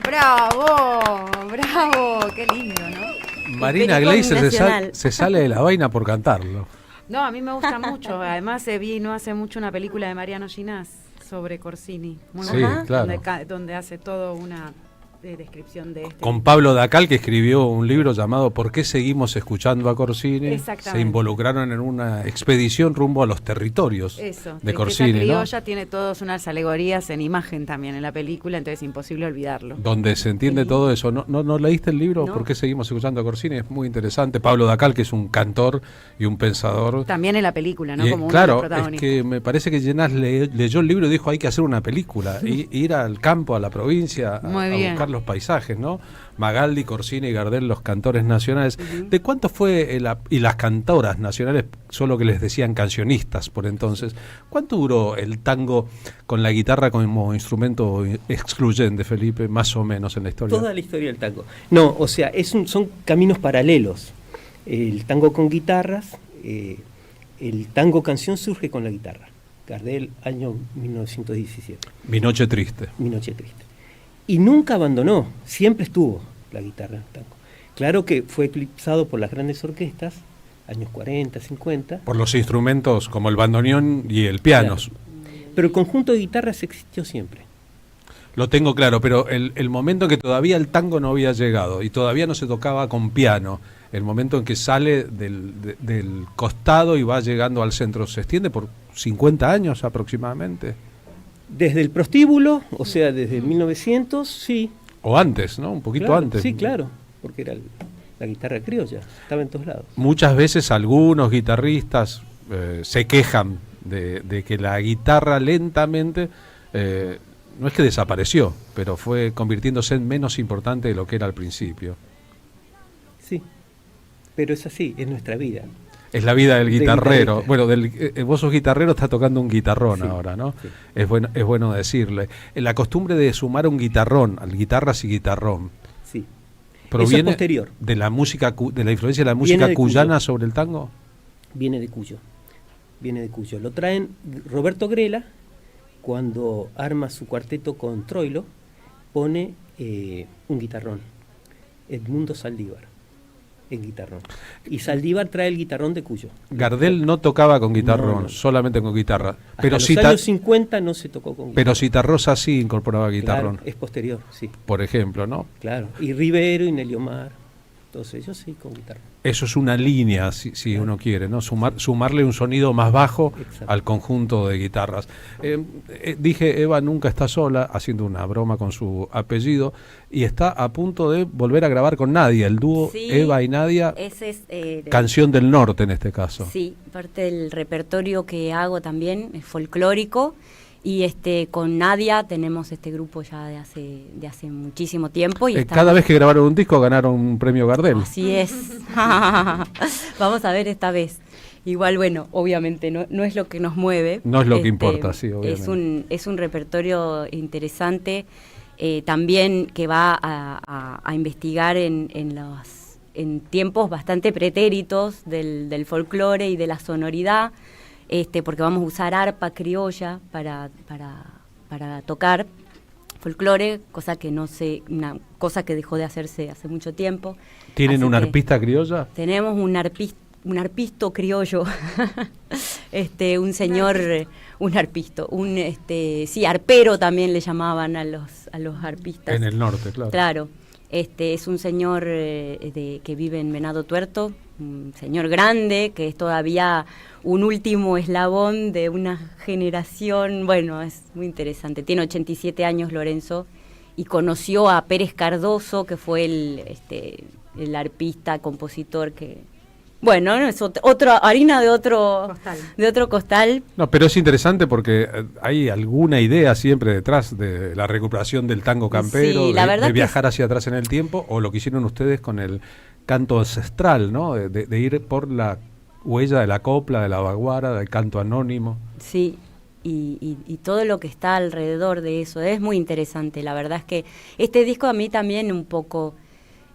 ¡Bravo! ¡Bravo! ¡Qué lindo!, ¿no? Marina Gleiser se sale de la vaina por cantarlo. No, a mí me gusta mucho. Además, vi no hace mucho una película de Mariano Ginás sobre Corsini. Muy Sí, buena, claro. donde hace toda una descripción de este. Con Pablo Dacal, que escribió un libro llamado ¿Por qué seguimos escuchando a Corsini? Exactamente. Se involucraron en una expedición rumbo a los territorios de Corsini, ¿no? Criolla tiene todas unas alegorías en imagen también en la película, entonces es imposible olvidarlo. Donde se entiende todo eso. ¿No leíste el libro? No. ¿Por qué seguimos escuchando a Corsini? Es muy interesante. Pablo Dacal, que es un cantor y un pensador. También en la película, ¿no? Y, Como uno claro, de los protagonistas. es que me parece que Llenás leyó el libro y dijo hay que hacer una película, ir al campo, a la provincia, a buscar los paisajes, ¿no? Magaldi, Corsini y Gardel, los cantores nacionales. ¿De cuánto fue y las cantoras nacionales, solo que les decían cancionistas por entonces? ¿Cuánto duró el tango con la guitarra como instrumento excluyente, Felipe, más o menos en la historia? Toda la historia del tango. No, o sea, son caminos paralelos. El tango con guitarras, el tango canción surge con la guitarra. Gardel, año 1917. Mi noche triste. Mi noche triste. Y nunca abandonó, siempre estuvo la guitarra en el tango. Claro que fue eclipsado por las grandes orquestas, años 40, 50. Por los instrumentos como el bandoneón y el piano. Claro. Pero el conjunto de guitarras existió siempre. Lo tengo claro, pero el momento en que todavía el tango no había llegado y todavía no se tocaba con piano, el momento en que sale del costado y va llegando al centro, ¿se extiende por 50 años aproximadamente? Desde el prostíbulo, o sea, desde 1900, sí. O antes, ¿no? Un poquito Claro, antes. Sí, claro, porque era la guitarra criolla, estaba en todos lados. Muchas veces algunos guitarristas se quejan de que la guitarra lentamente no es que desapareció, pero fue convirtiéndose en menos importante de lo que era al principio. Sí, pero es así, es nuestra vida. Es la vida del guitarrero. guitarrista. Bueno, vos sos guitarrero, está tocando un guitarrón Sí, ahora, ¿no? sí. Es bueno decirle. La costumbre de sumar un guitarrón, al guitarras y guitarrón, Sí. proviene Eso es posterior. de la música, de la influencia de la música de cuyana Cuyo. sobre el tango. Viene de Cuyo. Lo traen Roberto Grela, cuando arma su cuarteto con Troilo, pone un guitarrón. Edmundo Saldívar, en guitarrón. Y Saldívar trae el guitarrón de Cuyo. Gardel no tocaba con guitarrón, No. solamente con guitarra. Hasta Pero los años 50 no se tocó con guitarrón. pero Citarrosa sí incorporaba guitarrón, Claro, es posterior, sí. por ejemplo, ¿no? Claro. Y Rivero y Nelio Mar, todos ellos sí con guitarra. Eso es una línea, si uno quiere, ¿no? Sumarle un sonido más bajo Exacto. al conjunto de guitarras. Dije, Eva nunca está sola, haciendo una broma con su apellido, y está a punto de volver a grabar con Nadia, el dúo Sí, Eva y Nadia, ese es Canción del Norte en este caso. Sí, parte del repertorio que hago también es folclórico, y con Nadia tenemos este grupo ya de hace muchísimo tiempo. Y Cada vez que grabaron un disco ganaron un premio Gardel. Así es. Vamos a ver esta vez. Igual, bueno, obviamente no es lo que nos mueve. No es lo que importa, sí, obviamente. Es un repertorio interesante, también que va a investigar en tiempos bastante pretéritos del folclore y de la sonoridad, porque vamos a usar arpa criolla para tocar folclore, una cosa que dejó de hacerse hace mucho tiempo. ¿Tienen Así un que arpista criolla? tenemos un arpisto criollo, un señor, arpero también le llamaban a los arpistas. En el norte, claro. Claro, es un señor que vive en Venado Tuerto, un señor grande, que es todavía un último eslabón de una generación. Bueno, es muy interesante. Tiene 87 años Lorenzo, y conoció a Pérez Cardoso, que fue el arpista, compositor que... Bueno, no es otra harina de otro costal. No, pero es interesante porque hay alguna idea siempre detrás de la recuperación del tango campero, Sí, la verdad de que viajar hacia atrás en el tiempo, o lo que hicieron ustedes con el canto ancestral, ¿no? De ir por la huella de la copla, de la vaguara, del canto anónimo. Sí, y todo lo que está alrededor de eso es muy interesante. La verdad es que este disco a mí también un poco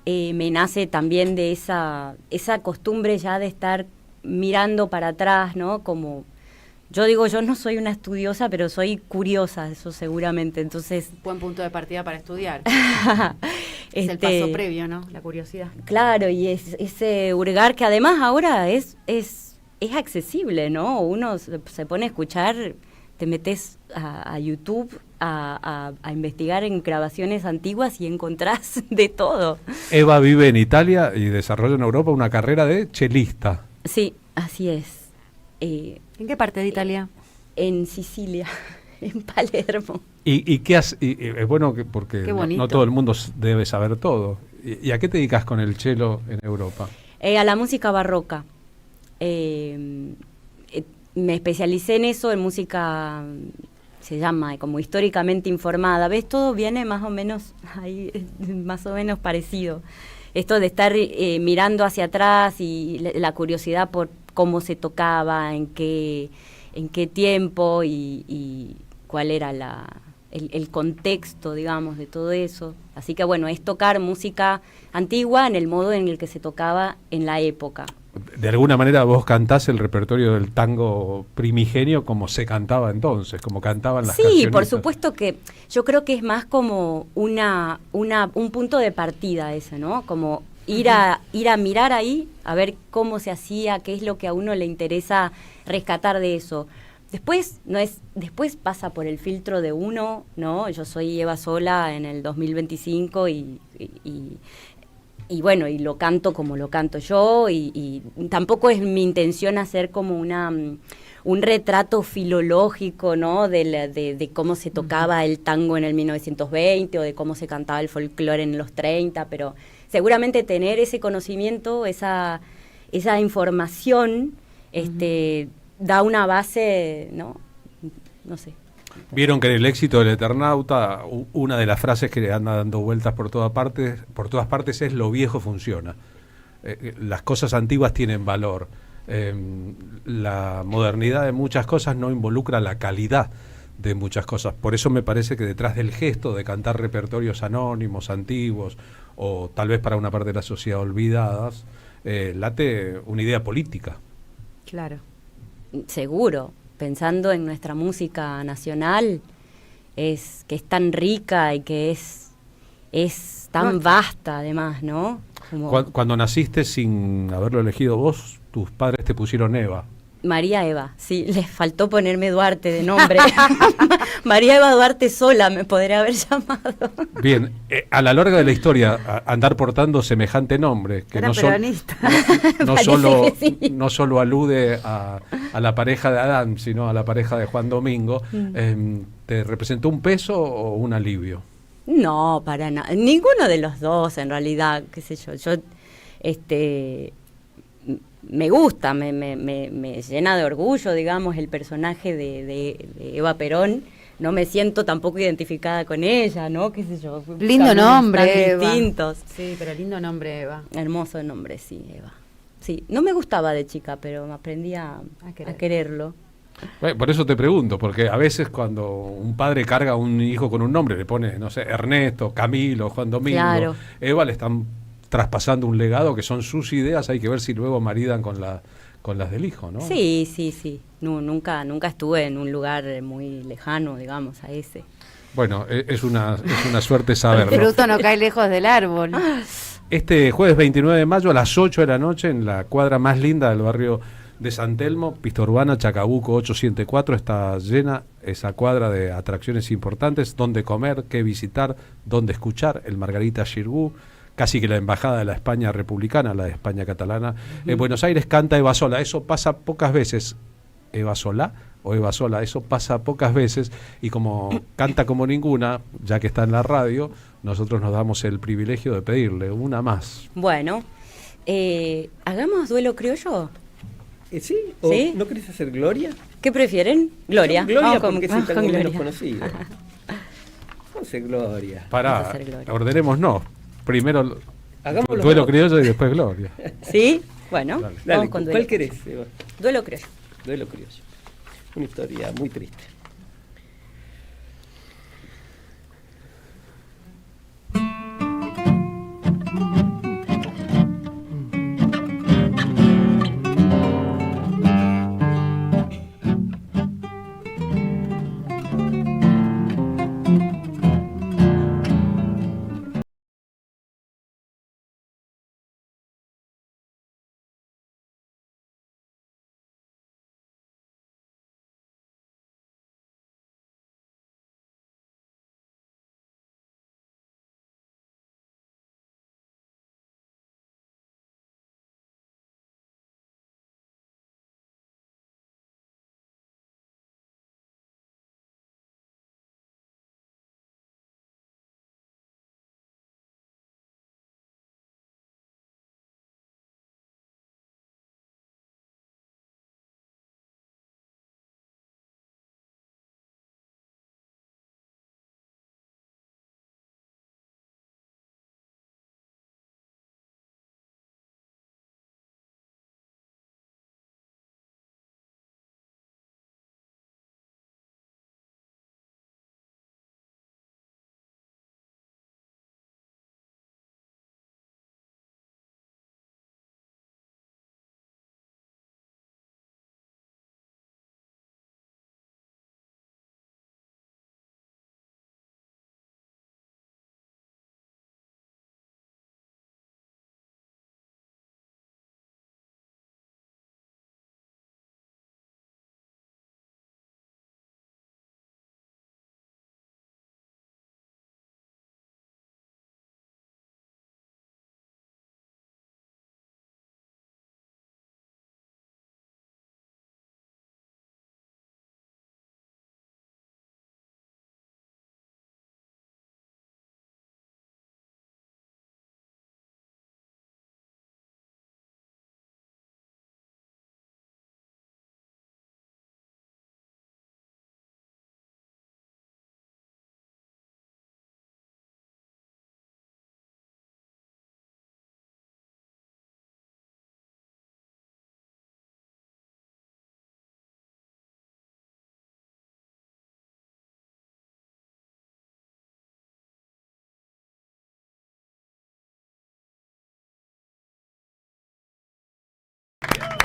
me nace también de esa costumbre ya de estar mirando para atrás, ¿no? Como yo digo, yo no soy una estudiosa, pero soy curiosa, eso seguramente. Entonces, Buen punto de partida para estudiar. Es el paso previo, ¿no? La curiosidad. Claro, y ese hurgar que además ahora es accesible, ¿no? Uno se pone a escuchar, te metes a YouTube a investigar en grabaciones antiguas y encontrás de todo. Eva vive en Italia y desarrolla en Europa una carrera de chelista. Sí, así es. ¿En qué parte de Italia? En Sicilia, en Palermo. ¿Y qué hace? Es bueno porque Qué no bonito. todo el mundo debe saber todo. ¿Y a qué te dedicas con el cello en Europa? A la música barroca. Me especialicé en eso, en música, se llama como históricamente informada. ¿Ves? Todo viene más o menos ahí, más o menos parecido. Esto de estar mirando hacia atrás y la curiosidad por cómo se tocaba, en qué tiempo y cuál era el contexto, digamos, de todo eso. Así que bueno, es tocar música antigua en el modo en el que se tocaba en la época. De alguna manera vos cantás el repertorio del tango primigenio como se cantaba entonces, como cantaban las canciones. Sí, por supuesto que yo creo que es más como un punto de partida ese, ¿no? Como ir a mirar ahí, a ver cómo se hacía, qué es lo que a uno le interesa rescatar de eso. Después después pasa por el filtro de uno, ¿no? Yo soy Eva Sola en el 2025 y bueno, y lo canto como lo canto yo, y tampoco es mi intención hacer como un retrato filológico, ¿no? De cómo se tocaba el tango en el 1920 o de cómo se cantaba el folclore en los 30, pero seguramente tener ese conocimiento, esa información, da una base, ¿no? No sé. Vieron que en el éxito del Eternauta, una de las frases que anda dando vueltas por todas partes es: lo viejo funciona. Las cosas antiguas tienen valor. La modernidad de muchas cosas no involucra la calidad de muchas cosas. Por eso me parece que detrás del gesto de cantar repertorios anónimos, antiguos, o tal vez para una parte de la sociedad olvidadas, late una idea política. Claro. Seguro, pensando en nuestra música nacional, que es tan rica y que es tan vasta además, ¿no? Cuando naciste sin haberlo elegido vos, tus padres te pusieron Eva. María Eva, sí, les faltó ponerme Duarte de nombre. María Eva Duarte sola me podría haber llamado. Bien, a la larga de la historia, andar portando semejante nombre, que no solo alude a la pareja de Adán, sino a la pareja de Juan Domingo, ¿te representó un peso o un alivio? No, para nada. Ninguno de los dos, en realidad, qué sé yo. Me gusta, me llena de orgullo, digamos, el personaje de Eva Perón. No me siento tampoco identificada con ella, ¿no? Qué sé yo. Lindo nombre, Eva. Distintos. Sí, pero lindo nombre, Eva. Hermoso nombre, sí, Eva. Sí, no me gustaba de chica, pero aprendí a quererlo. Bueno, por eso te pregunto, porque a veces cuando un padre carga a un hijo con un nombre, le pone, no sé, Ernesto, Camilo, Juan Domingo, claro. Eva, le están traspasando un legado que son sus ideas, hay que ver si luego maridan con las del hijo, ¿no? Sí. No, nunca estuve en un lugar muy lejano, digamos, a ese. Bueno, es una suerte saberlo. El fruto no cae lejos del árbol. Este jueves 29 de mayo a las 8 de la noche, en la cuadra más linda del barrio de San Telmo, Pista Urbana, Chacabuco 804, está llena esa cuadra de atracciones importantes, donde comer, qué visitar, dónde escuchar, el Margarita Xirgu, casi que la embajada de la España republicana, la de España catalana. En Buenos Aires canta Eva Sola, eso pasa pocas veces. Eva Sola o Eva Sola, eso pasa pocas veces, y como canta como ninguna, ya que está en la radio, nosotros nos damos el privilegio de pedirle una más. Bueno, ¿hagamos duelo criollo? ¿Sí? ¿Sí? ¿No querés hacer Gloria? ¿Qué prefieren? Gloria. Gloria, vamos porque con, es el Gloria. menos conocido. Vamos a hacer Gloria. Pará, ordenemos no. Primero Hagámoslo duelo dos. criollo y después Gloria. ¿Sí? Bueno, Dale, vamos con duelo. ¿Cuál querés, Eva? Duelo criollo. Duelo criollo. Una historia muy triste.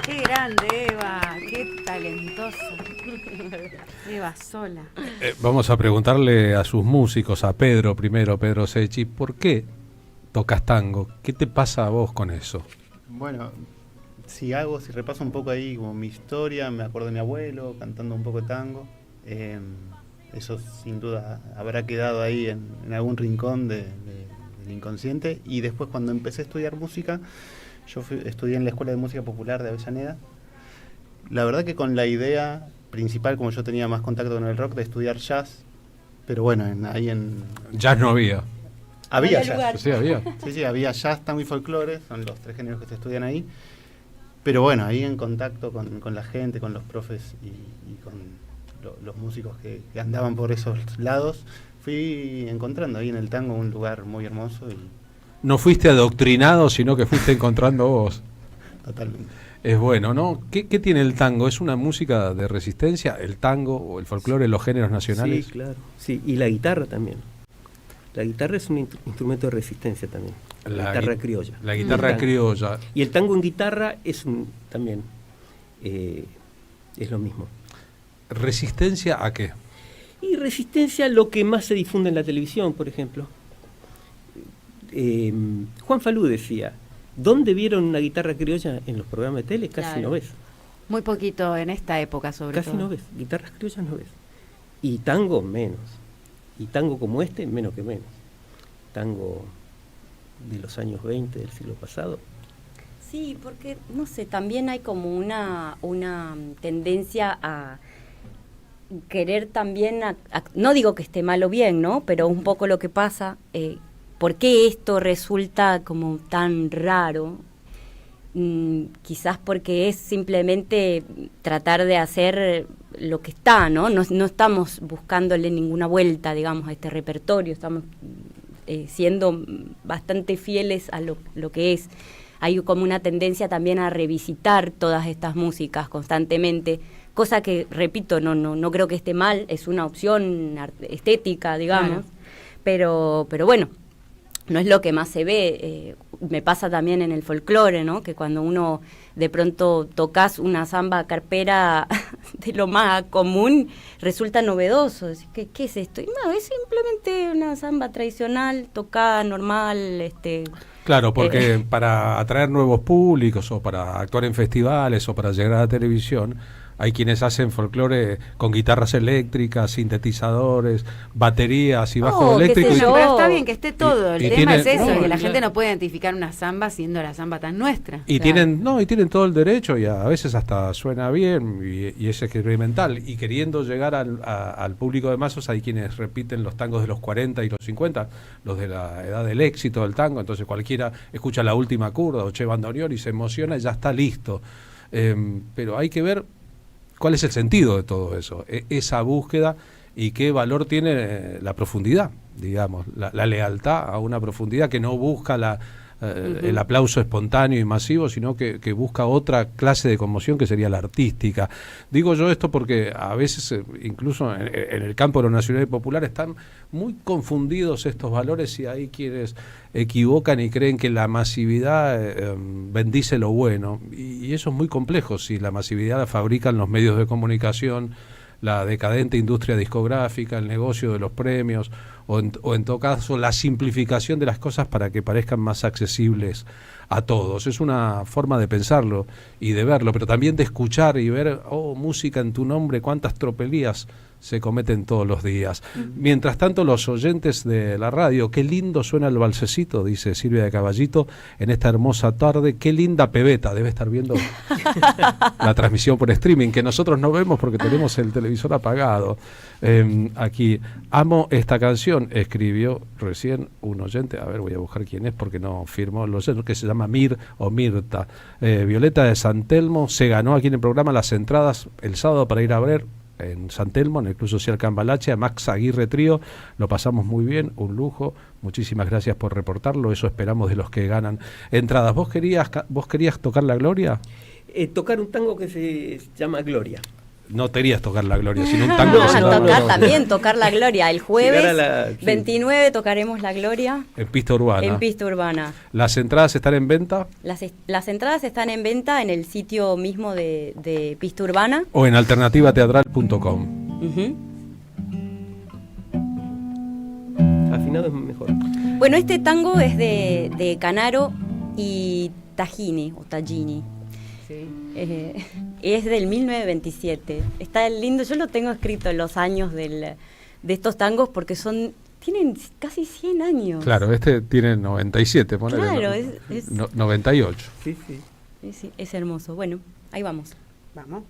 Qué grande, Eva, qué talentosa. Eva Sola. Vamos a preguntarle a sus músicos, a Pedro primero, Pedro Secchi, ¿por qué tocas tango? ¿Qué te pasa a vos con eso? Bueno, si repaso un poco ahí como mi historia, me acuerdo de mi abuelo cantando un poco de tango. Eso sin duda habrá quedado ahí en algún rincón del inconsciente. Y después, cuando empecé a estudiar música, estudié en la Escuela de Música Popular de Avellaneda. La verdad que con la idea principal, como yo tenía más contacto con el rock, de estudiar jazz. Pero bueno, Jazz no había. Había jazz. Sí, había. Sí, había jazz, tango y folclore, son los 3 géneros que se estudian ahí. Pero bueno, ahí en contacto con la gente, con los profes y con los músicos que andaban por esos lados, fui encontrando ahí en el tango un lugar muy hermoso. No fuiste adoctrinado, sino que fuiste encontrando vos. Totalmente. Es bueno, ¿no? ¿Qué tiene el tango? ¿Es una música de resistencia? ¿El tango o el folclore, los géneros nacionales? Sí, claro. Sí, y la guitarra también. La guitarra es un instrumento de resistencia también. La guitarra criolla. La guitarra criolla. Y el tango en guitarra es también es lo mismo. ¿Resistencia a qué? Y resistencia a lo que más se difunde en la televisión, por ejemplo. Juan Falú decía, ¿dónde vieron una guitarra criolla en los programas de tele? Casi no ves. Muy poquito en esta época, sobre todo. Casi no ves. Guitarras criollas no ves. Y tango menos. Y tango como menos que menos. Tango de los años 20 del siglo pasado. Sí, porque, no sé, también hay como una tendencia a querer también, no digo que esté mal o bien, ¿no? Pero un poco lo que pasa, ¿por qué esto resulta como tan raro? Quizás porque es simplemente tratar de hacer lo que está, ¿no? No estamos buscándole ninguna vuelta, digamos, a este repertorio, estamos siendo bastante fieles a lo que es. Hay como una tendencia también a revisitar todas estas músicas constantemente, cosa que, repito, no creo que esté mal, es una opción estética, digamos, claro. pero bueno, no es lo que más se ve. Me pasa también en el folclore, ¿no? Que cuando uno de pronto tocas una samba carpera de lo más común, resulta novedoso. ¿Qué es esto? Y no, es simplemente una samba tradicional, tocada, normal. Claro, porque para atraer nuevos públicos o para actuar en festivales o para llegar a la televisión, hay quienes hacen folclore con guitarras eléctricas, sintetizadores, baterías y bajo eléctrico. Pero está bien que esté todo. El tema es eso, que la gente claro. no puede identificar una samba siendo la samba tan nuestra. Y tienen todo el derecho y a veces hasta suena bien y es experimental. Y queriendo llegar al público de masas, hay quienes repiten los tangos de los 40 y los 50, los de la edad del éxito del tango. Entonces cualquiera escucha la última curda o Che Bandoneón y se emociona y ya está listo. Pero hay que ver ¿cuál es el sentido de todo eso? Esa búsqueda y qué valor tiene la profundidad, digamos, la lealtad a una profundidad que no busca el aplauso espontáneo y masivo, sino que busca otra clase de conmoción que sería la artística. Digo yo esto porque a veces, incluso en el campo de lo nacional y popular, están muy confundidos estos valores y hay quienes equivocan y creen que la masividad bendice lo bueno. Y eso es muy complejo si la masividad la fabrican los medios de comunicación, la decadente industria discográfica, el negocio de los premios, o en todo caso la simplificación de las cosas para que parezcan más accesibles a todos. Es una forma de pensarlo y de verlo, pero también de escuchar y ver, música en tu nombre, cuántas tropelías se cometen todos los días. Mientras tanto, los oyentes de la radio, qué lindo suena el balsecito, dice Silvia de Caballito, en esta hermosa tarde, qué linda pebeta, debe estar viendo la transmisión por streaming, que nosotros no vemos porque tenemos el televisor apagado. Aquí, amo esta canción, escribió recién un oyente, a ver, voy a buscar quién es porque no firmó el oyente, que se llama Mir o Mirta. Violeta de San Telmo se ganó aquí en el programa las entradas el sábado para ir a ver en San Telmo, en el Club Social Cambalache, a Max Aguirre Trío. Lo pasamos muy bien, un lujo. Muchísimas gracias por reportarlo. Eso esperamos de los que ganan entradas. ¿Vos querías tocar la Gloria? Tocar un tango que se llama Gloria. no querías tocar la gloria, sino un tango. Vamos que a se llama- tocar también, tocar la gloria. El jueves Llegar a la- sí. 29 tocaremos la gloria En pista urbana. en pista urbana. Las entradas están en venta Las entradas están en venta en el sitio mismo de pista urbana. o en alternativateatral.com. Ujú. Afinado es mejor. Bueno, este tango es de Canaro y Tagini, o Tagini. Es del 1927. Está lindo, yo lo tengo escrito en los años de estos tangos porque tienen casi 100 años. Claro, este tiene 97, ponele, Claro, ¿no? es 98. Sí, sí. sí, es hermoso. Bueno, ahí vamos. Vamos.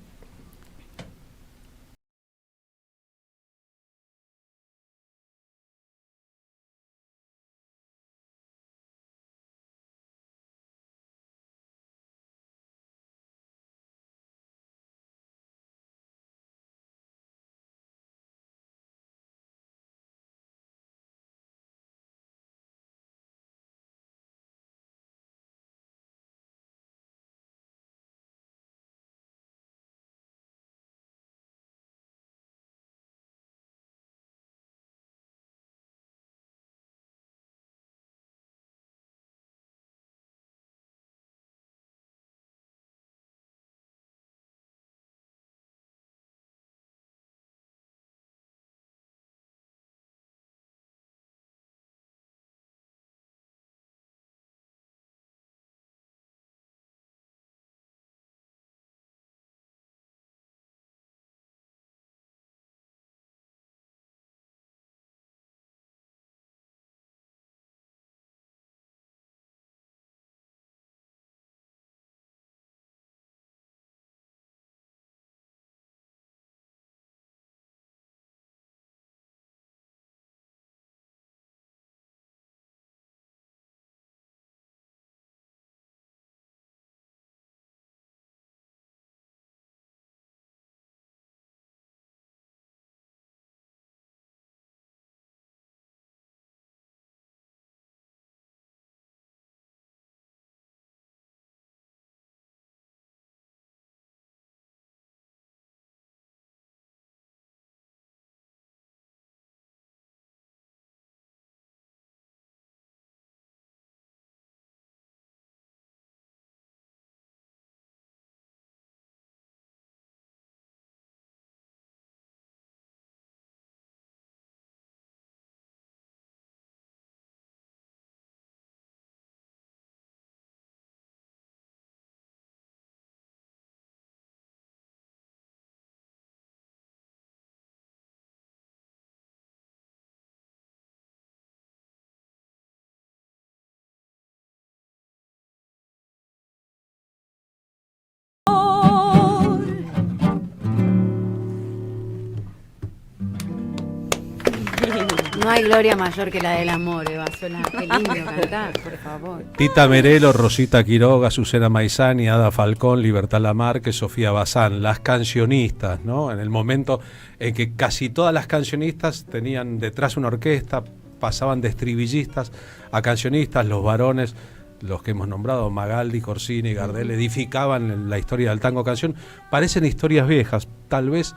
No hay gloria mayor que la del amor, Eva Sola. Qué lindo cantar, por favor. Tita Merelo, Rosita Quiroga, Azucena Maizani, Ada Falcón, Libertad Lamarque, Sofía Bazán, las cancionistas, ¿no? En el momento en que casi todas las cancionistas tenían detrás una orquesta, pasaban de estribillistas a cancionistas, los varones, los que hemos nombrado, Magaldi, Corsini, Gardel, edificaban la historia del tango canción. Parecen historias viejas, tal vez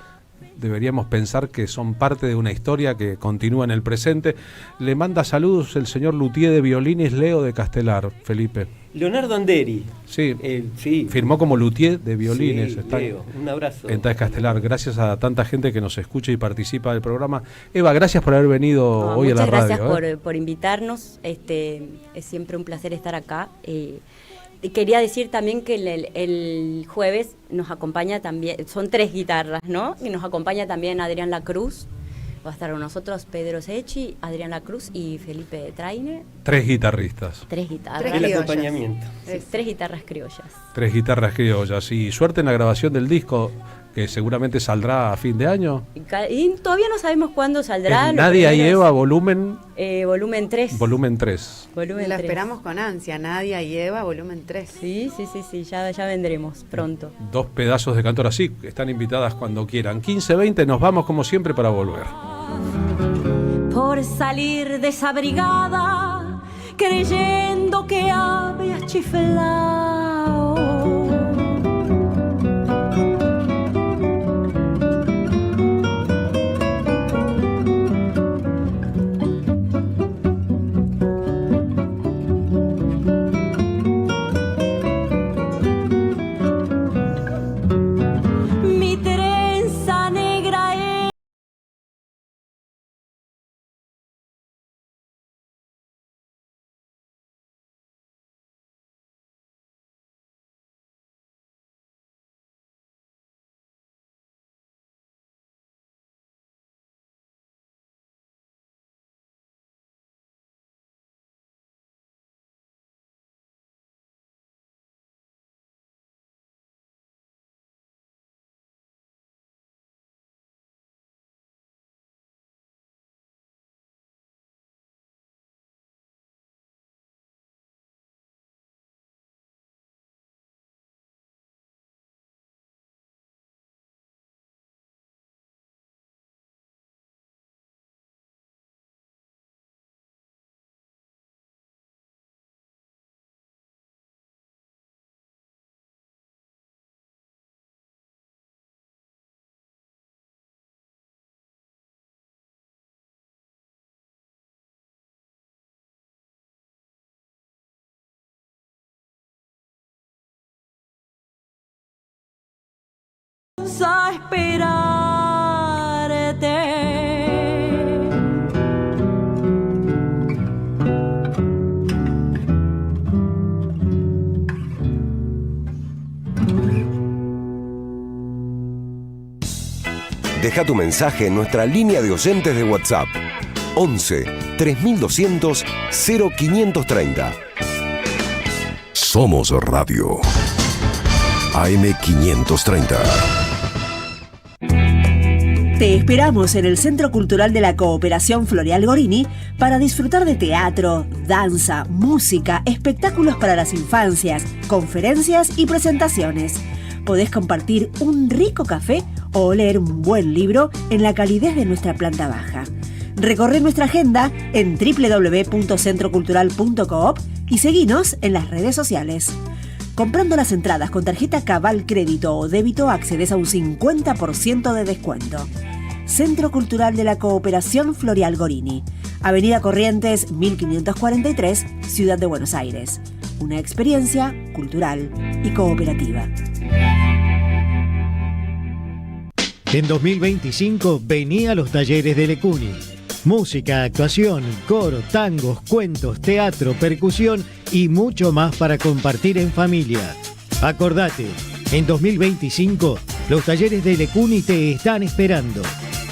deberíamos pensar que son parte de una historia que continúa en el presente. Le manda saludos el señor luthier de violines Leo de Castelar, Felipe. Leonardo Anderi. Sí, sí. Firmó como luthier de violines. Sí, está Leo, un abrazo. en TAS Castelar. Gracias a tanta gente que nos escucha y participa del programa. Eva, gracias por haber venido hoy a la muchas radio. gracias por invitarnos. Es siempre un placer estar acá. Quería decir también que el jueves nos acompaña también, son 3 guitarras, ¿no? Y nos acompaña también Adrián Lacruz. Va a estar con nosotros Pedro Secchi, Adrián Lacruz y Felipe Traine. 3 guitarristas. 3 guitarras. El acompañamiento. Sí, 3 guitarras criollas. 3 guitarras criollas. Y suerte en la grabación del disco, que seguramente saldrá a fin de año. Y todavía no sabemos cuándo saldrá. Nadia y Eva, volumen volumen 3. Volumen 3. Volumen La 3. esperamos con ansia, Nadia y Eva, volumen 3. Sí, ya vendremos pronto. 2 pedazos de cantor así, están invitadas cuando quieran. 15:20, nos vamos como siempre para volver. Por salir desabrigada, creyendo que habías chiflado. a esperarte. Deja tu mensaje en nuestra línea de oyentes de WhatsApp 11 3200 0530. Somos Radio AM530. Te esperamos en el Centro Cultural de la Cooperación Floreal Gorini para disfrutar de teatro, danza, música, espectáculos para las infancias, conferencias y presentaciones. Podés compartir un rico café o leer un buen libro en la calidez de nuestra planta baja. Recorre nuestra agenda en www.centrocultural.coop y seguinos en las redes sociales. Comprando las entradas con tarjeta Cabal Crédito o Débito accedes a un 50% de descuento. Centro Cultural de la Cooperación Floreal Gorini, Avenida Corrientes 1543, Ciudad de Buenos Aires. Una experiencia cultural y cooperativa. En 2025 vení a los talleres de Lecuni. Música, actuación, coro, tangos, cuentos, teatro, percusión y mucho más para compartir en familia. Acordate, en 2025 los talleres de Lecuni te están esperando.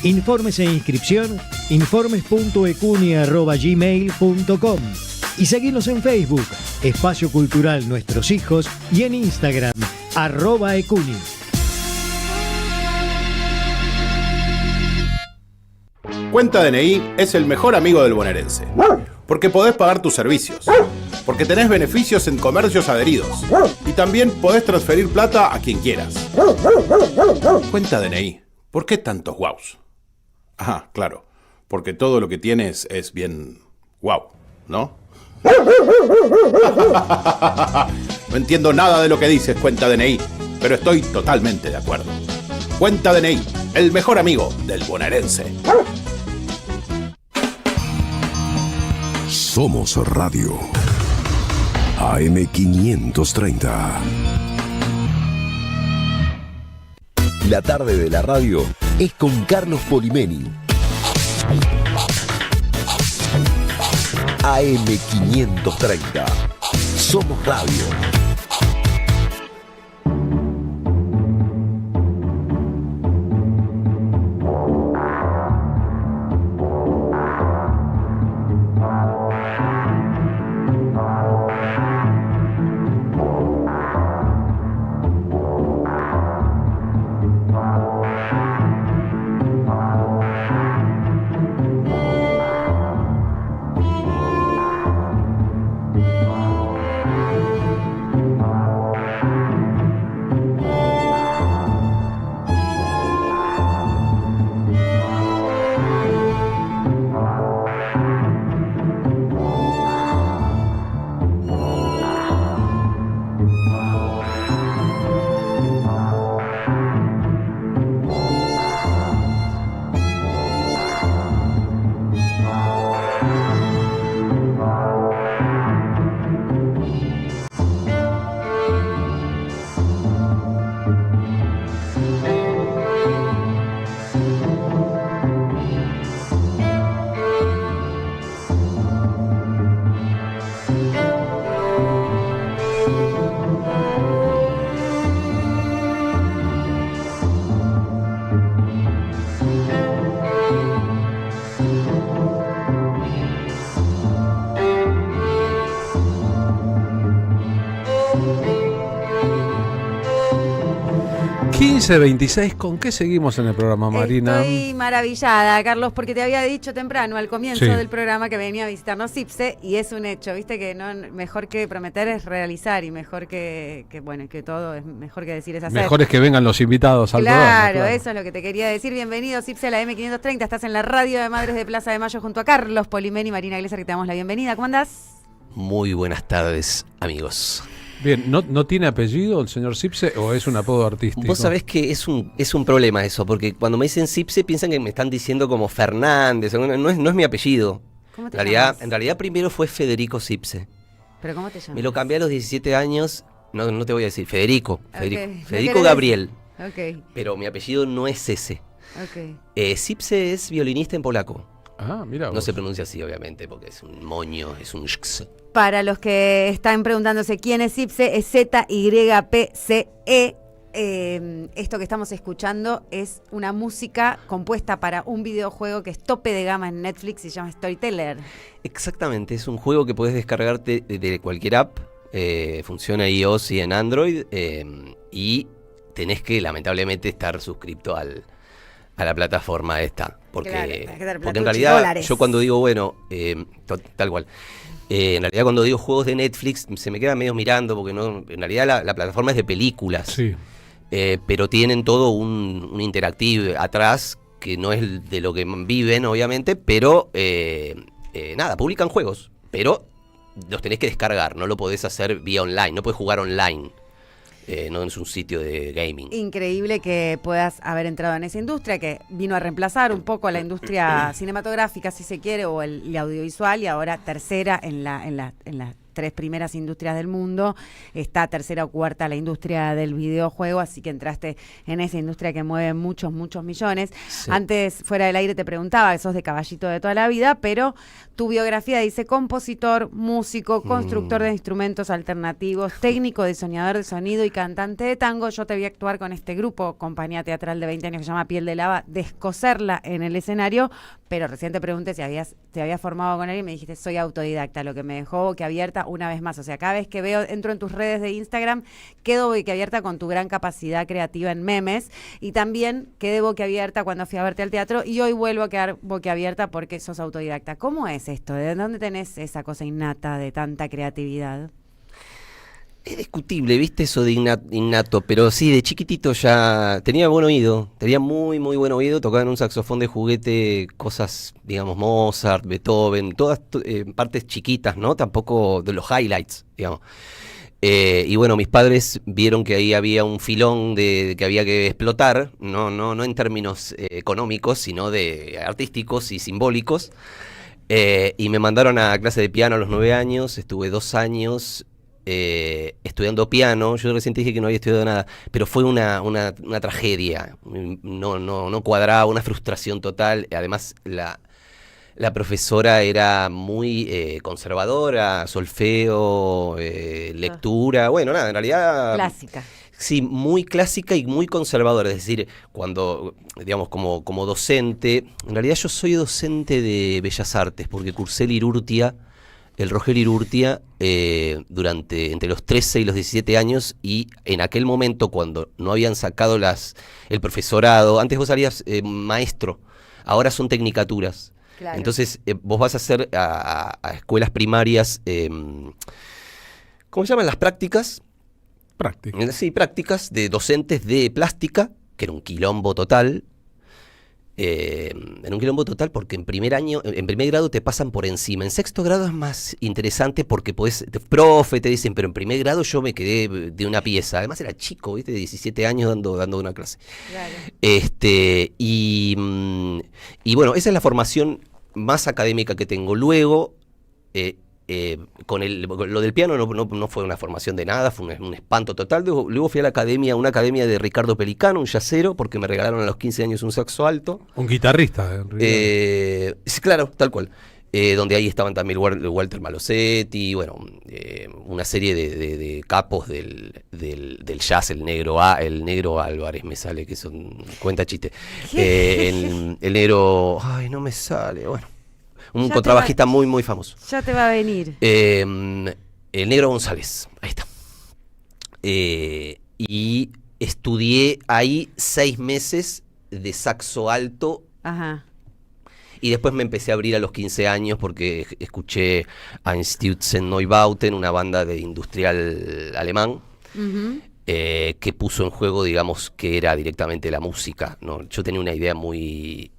Informes e inscripción, informes.ecuni@gmail.com y seguinos en Facebook, Espacio Cultural Nuestros Hijos, y en Instagram, @ecuni. Cuenta DNI es el mejor amigo del bonaerense, porque podés pagar tus servicios, porque tenés beneficios en comercios adheridos y también podés transferir plata a quien quieras. Cuenta DNI, ¿por qué tantos guaus? Ajá, claro, porque todo lo que tienes es bien guau, ¿no? No entiendo nada de lo que dices, Cuenta DNI, pero estoy totalmente de acuerdo. Cuenta DNI, el mejor amigo del bonaerense. Somos Radio AM530. La tarde de la radio es con Carlos Polimeni. AM530. Somos Radio. ...15:26, ¿con qué seguimos en el programa, Marina? Estoy maravillada, Carlos, porque te había dicho temprano, al comienzo Sí. del programa, que venía a visitarnos CIPSE, y es un hecho, viste que no mejor que prometer es realizar, y mejor que bueno, que todo es mejor que decir es hacer. Mejor es que vengan los invitados al programa. Claro, eso es lo que te quería decir. Bienvenido, CIPSE, a la M530. Estás en la radio de Madres de Plaza de Mayo junto a Carlos Polimeni y Marina Glesser, que te damos la bienvenida. ¿Cómo andás? Muy buenas tardes, amigos. Bien, ¿no tiene apellido el señor Cipse o es un apodo artístico? Vos sabés que es un problema eso, porque cuando me dicen Cipse piensan que me están diciendo como Fernández, no es mi apellido. ¿Cómo te En realidad primero fue Federico Cipse. ¿Pero cómo te llamas? Me lo cambié a los 17 años, no te voy a decir, Federico Okay. Gabriel. Ok. Pero mi apellido no es ese. Ok. Sipse es violinista en polaco. Ah, mira. No se pronuncia así, obviamente, porque es un moño, es un x. Para los que están preguntándose quién es Zipse, es ZYPCE. Esto que estamos escuchando es una música compuesta para un videojuego que es tope de gama en Netflix y se llama Storyteller. Exactamente, es un juego que puedes descargarte de cualquier app. Funciona en iOS y en Android. Y tenés que, lamentablemente, estar suscripto a la plataforma esta. Porque, Claro, tenés que dar porque en platucci, realidad, dólares. yo cuando digo, bueno, tal cual. En realidad, cuando digo juegos de Netflix, se me queda medio mirando, porque no, en realidad la plataforma es de películas. Sí. Pero tienen todo un interactive atrás, que no es de lo que viven, obviamente, pero nada, publican juegos, pero los tenés que descargar, no lo podés hacer vía online, no podés jugar online. No es un sitio de gaming. Increíble que puedas haber entrado en esa industria que vino a reemplazar un poco a la industria cinematográfica, si se quiere, o el audiovisual, y ahora tercera en las 3 primeras industrias del mundo. Está tercera o cuarta la industria del videojuego, así que entraste en esa industria que mueve muchos millones. Sí. Antes, fuera del aire, te preguntaba, que sos de Caballito de toda la vida, pero tu biografía dice compositor, músico, constructor de instrumentos alternativos, técnico, diseñador de sonido y cantante de tango. Yo te vi actuar con este grupo, compañía teatral de 20 años que se llama Piel de Lava, descoserla en el escenario, pero recién te pregunté si te habías formado con él y me dijiste, soy autodidacta, lo que me dejó boquiabierta una vez más. O sea, cada vez que entro en tus redes de Instagram, quedo boquiabierta con tu gran capacidad creativa en memes, y también quedé boquiabierta cuando fui a verte al teatro, y hoy vuelvo a quedar boquiabierta porque sos autodidacta. ¿Cómo es esto? ¿De dónde tenés esa cosa innata de tanta creatividad? Es discutible, viste, eso de innato, pero sí, de chiquitito ya tenía buen oído, tenía muy buen oído, tocaba en un saxofón de juguete cosas, digamos, Mozart, Beethoven, todas partes chiquitas, ¿no? Tampoco de los highlights, digamos. Y bueno, mis padres vieron que ahí había un filón que había que explotar, no en términos económicos, sino de artísticos y simbólicos. Y me mandaron a clase de piano a los 9 años, estuve 2 años estudiando piano. Yo recién te dije que no había estudiado nada, pero fue una tragedia, no cuadraba, una frustración total. Además, la profesora era muy conservadora, solfeo, lectura, bueno, nada, en realidad... Clásica. Sí, muy clásica y muy conservadora, es decir, cuando, digamos, como docente, en realidad yo soy docente de Bellas Artes, porque cursé el Rogelio Urrutia, entre los 13 y los 17 años, y en aquel momento, cuando no habían sacado el profesorado, antes vos salías maestro, ahora son tecnicaturas. Claro. Entonces, vos vas a hacer a escuelas primarias, ¿cómo se llaman las prácticas? Prácticas. Sí, prácticas de docentes de plástica, que era un quilombo total. En un quilombo total porque en primer grado te pasan por encima. En sexto grado es más interesante porque profe, te dicen, pero en primer grado yo me quedé de una pieza. Además era chico, ¿viste? De 17 años dando una clase. Claro. Y bueno, esa es la formación más académica que tengo. Luego, con lo del piano no fue una formación de nada, fue un espanto total. Luego fui a una academia de Ricardo Pelicano, un yacero, porque me regalaron a los 15 años un saxo alto. Un guitarrista, sí, claro, tal cual. Donde ahí estaban también Walter Malosetti, bueno, una serie de capos del jazz, el negro Álvarez me sale, que son cuenta chiste. El negro, ay, no me sale, bueno. Un contrabajista muy famoso. Ya te va a venir. El negro González, ahí está. Y estudié ahí 6 meses de saxo alto. Ajá. Y después me empecé a abrir a los 15 años porque escuché a Einstürzen Neubauten, una banda de industrial alemán, que puso en juego, digamos, que era directamente la música, ¿no? Yo tenía una idea muy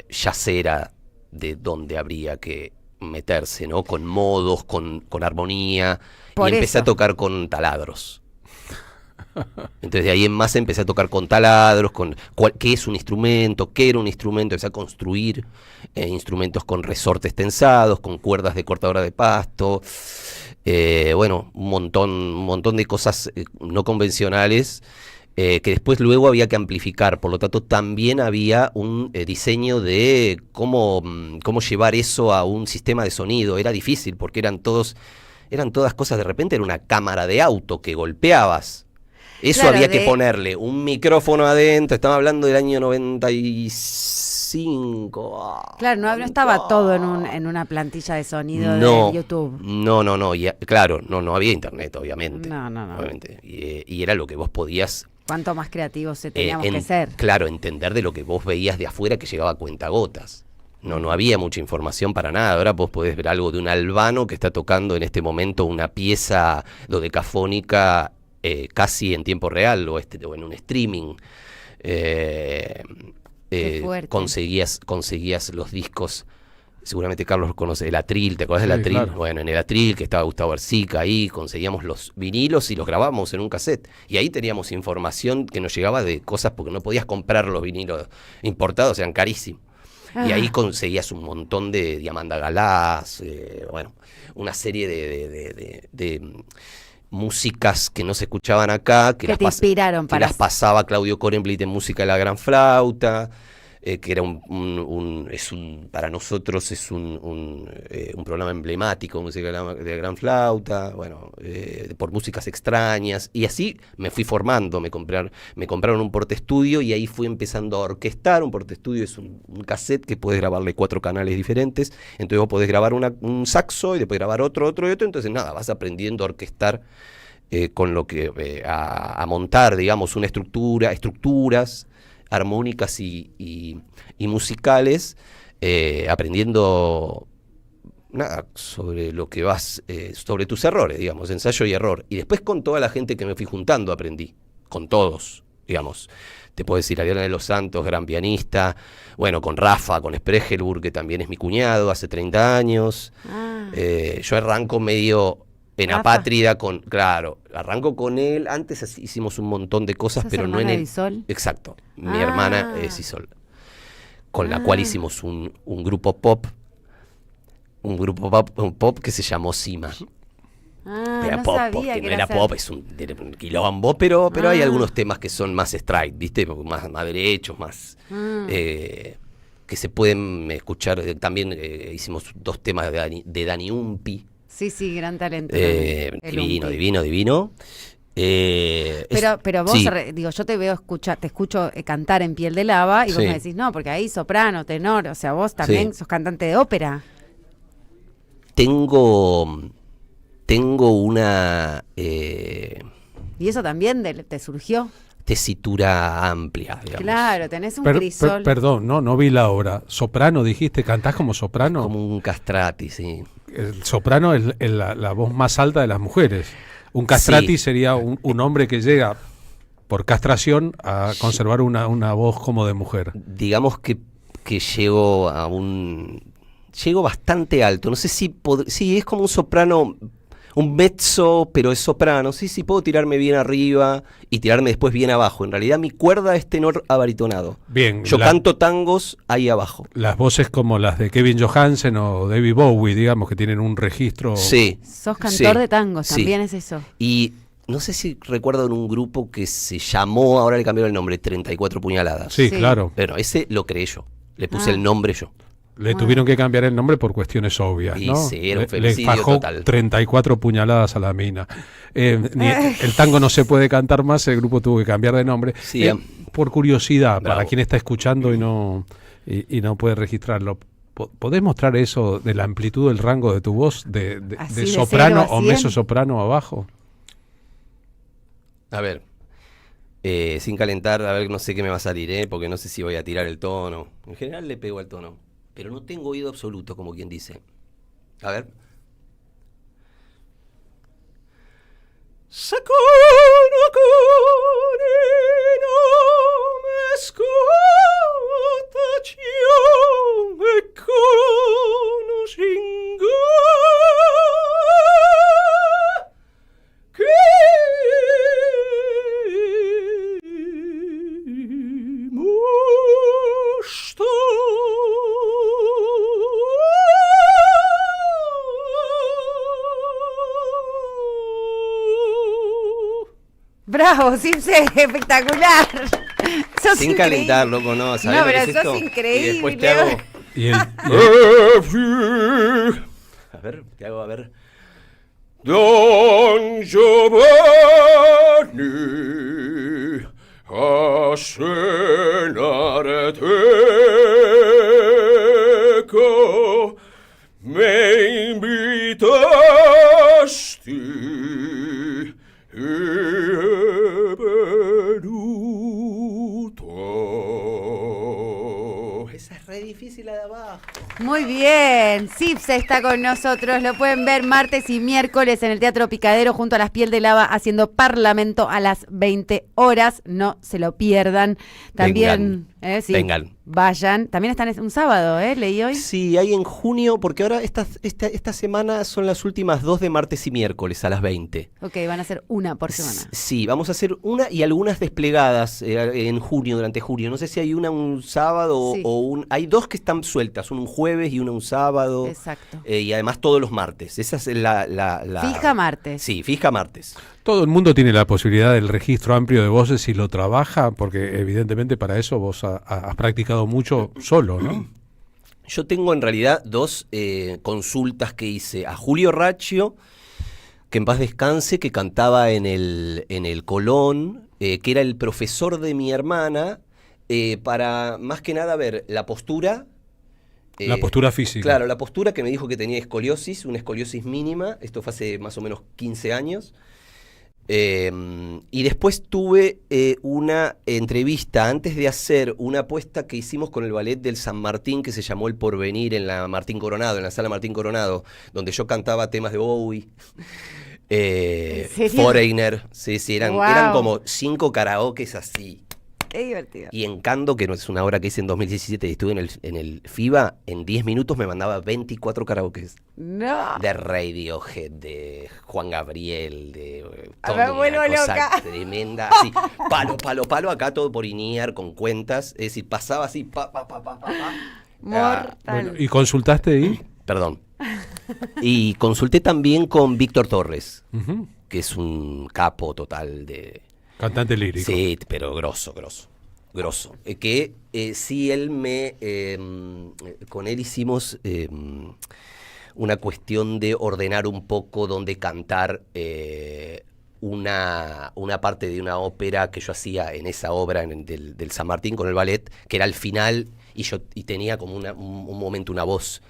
jazzera de dónde habría que meterse, ¿no? Con modos, con armonía. Y empecé a tocar con taladros. Entonces de ahí en más empecé a tocar con taladros, qué es un instrumento, qué era un instrumento, empecé a construir instrumentos con resortes tensados, con cuerdas de cortadora de pasto, bueno, un montón de cosas no convencionales, que después luego había que amplificar. Por lo tanto, también había un diseño de cómo llevar eso a un sistema de sonido. Era difícil porque eran todas cosas, de repente era una cámara de auto que golpeabas. Eso Claro, había que ponerle un micrófono adentro. Estaba hablando del año 95. Claro, no estaba todo en una plantilla de sonido No, de YouTube. no. Claro, no había internet, obviamente. No. Obviamente. Y era lo que vos podías. Cuánto más creativos teníamos que ser. Claro, entender de lo que vos veías de afuera que llegaba a cuentagotas. No había mucha información para nada. Ahora vos podés ver algo de un albano que está tocando en este momento una pieza dodecafónica casi en tiempo real o en un streaming. Conseguías los discos. Seguramente Carlos conoce el Atril, ¿te acordás del Atril? Claro. Bueno, en el Atril, que estaba Gustavo Ercica ahí, conseguíamos los vinilos y los grabábamos en un cassette. Y ahí teníamos información que nos llegaba de cosas porque no podías comprar los vinilos importados, eran carísimos. Y ahí conseguías un montón de Diamanda Galás, una serie de músicas que no se escuchaban acá, que te inspiraron que las pasaba Claudio Korenblit en Música de la Gran Flauta, que era para nosotros es un programa emblemático, Música de la Gran Flauta, por músicas extrañas, y así me fui formando. Me compraron un portaestudio y ahí fui empezando a orquestar. Un portaestudio es un cassette que puedes grabarle 4 canales diferentes, entonces vos podés grabar un saxo y después grabar otro, entonces vas aprendiendo a orquestar con lo que a montar, digamos, estructuras armónicas y musicales, aprendiendo sobre lo que sobre tus errores, digamos, ensayo y error. Y después con toda la gente que me fui juntando aprendí, con todos, digamos. Te puedo decir, Adriana de los Santos, gran pianista, con Rafa, con Spregelburg, que también es mi cuñado, hace 30 años. Yo arranco medio en Apátrida arranco con él. Antes hicimos un montón de cosas, pero no en el. Isol? Exacto. Mi hermana es Isol, con la cual hicimos un grupo pop. Un pop que se llamó Cima. Era no pop, sabía porque que no era era pop, era un quilombo, pero hay algunos temas que son más straight, ¿viste? Más derechos, más. Que se pueden escuchar. También hicimos 2 temas de Dani Umpi. Sí, gran talento. Divino. Pero vos, sí. yo te escucho cantar en Piel de Lava y vos Sí. me decís, no, porque ahí soprano, tenor, o sea, vos también sos cantante de ópera. Tengo una Y eso también te surgió. tesitura amplia, digamos. Claro, tenés un crisol. Perdón, no vi la obra. ¿Soprano dijiste? ¿Cantás como soprano? Como un castrati, sí. El soprano es la voz más alta de las mujeres. Un castrati sería un hombre que llega por castración a conservar una voz como de mujer. Digamos que llego llego bastante alto. No sé si es como un soprano, un mezzo, pero es soprano. Sí, puedo tirarme bien arriba y tirarme después bien abajo. En realidad mi cuerda es tenor abaritonado. Bien. Yo canto tangos ahí abajo. Las voces como las de Kevin Johansen o David Bowie, digamos, que tienen un registro. Sí. Sos cantor de tangos, también es eso. Y no sé si recuerdo en un grupo que se llamó, ahora le cambiaron el nombre, 34 puñaladas. Sí, claro. Pero ese lo creé yo. Le puse el nombre yo. Le tuvieron que cambiar el nombre por cuestiones obvias, Y ¿no? sí, era un Le femicidio fajó total. 34 puñaladas a la mina. El tango no se puede cantar más, el grupo tuvo que cambiar de nombre. Sí, por curiosidad, bravo. para quien está escuchando y no puede registrarlo, ¿podés mostrar eso de la amplitud del rango de tu voz, de soprano o mezzosoprano abajo? A ver, sin calentar, a ver, no sé qué me va a salir, porque no sé si voy a tirar el tono. En general le pego al tono, pero no tengo oído absoluto, como quien dice. A ver. Bravo, Cipse, espectacular. Sos Sin increíble. calentar, loco, no. ¿Sabés No, lo que pero es sos esto? increíble. Y después te hago... Y el, A ver, te hago, a ver. Don Giovanni a cenare teco me invitasti e venuto. Esa es re difícil la de abajo. Muy bien, Cipse está con nosotros, lo pueden ver martes y miércoles en el Teatro Picadero junto a Las Piel de Lava haciendo Parlamento a las 20 horas, no se lo pierdan. También, sí, Vengan. vayan, también están un sábado, leí hoy. Sí, hay en junio, porque ahora esta semana son las últimas 2 de martes y miércoles a las 20. Ok, van a ser una por semana. Sí, vamos a hacer una y algunas desplegadas en junio, durante junio. No sé si hay una un sábado Sí. o un... Hay 2 que están sueltas, una un jueves y una un sábado. Exacto. Y además todos los martes. Esa es la... Fija martes. Sí, fija martes. todo el mundo tiene la posibilidad del registro amplio de voces si lo trabaja, porque evidentemente para eso vos has practicado mucho solo, ¿no? Yo tengo en realidad 2 consultas que hice a Julio Raccio, que en paz descanse, que cantaba en el Colón, que era el profesor de mi hermana, para más que nada ver la postura. La postura física. Claro, la postura, que me dijo que tenía escoliosis, una escoliosis mínima, esto fue hace más o menos 15 años. Y después tuve una entrevista antes de hacer una apuesta que hicimos con el ballet del San Martín, que se llamó El Porvenir, en la Martín Coronado, en la sala Martín Coronado, donde yo cantaba temas de Bowie, Foreigner, sí, eran como 5 karaokes así. Qué divertido. Y Encanto, que no es una obra que hice en 2017 y estuve en el FIBA, en 10 minutos me mandaba 24 karaokes. No. De Radiohead, de Juan Gabriel, de Me vuelvo una cosa loca. tremenda. Así, palo, acá todo por INEAR con cuentas. Es decir, pasaba así, pa. Mortal. Bueno, ¿y consultaste ahí? Perdón. Y consulté también con Víctor Torres, Ujú. que es un capo total de... Cantante lírico. Sí, pero grosso. Que sí, él con él hicimos una cuestión de ordenar un poco dónde cantar una parte de una ópera que yo hacía en esa obra del San Martín con el ballet, que era al final, y tenía como un momento una voz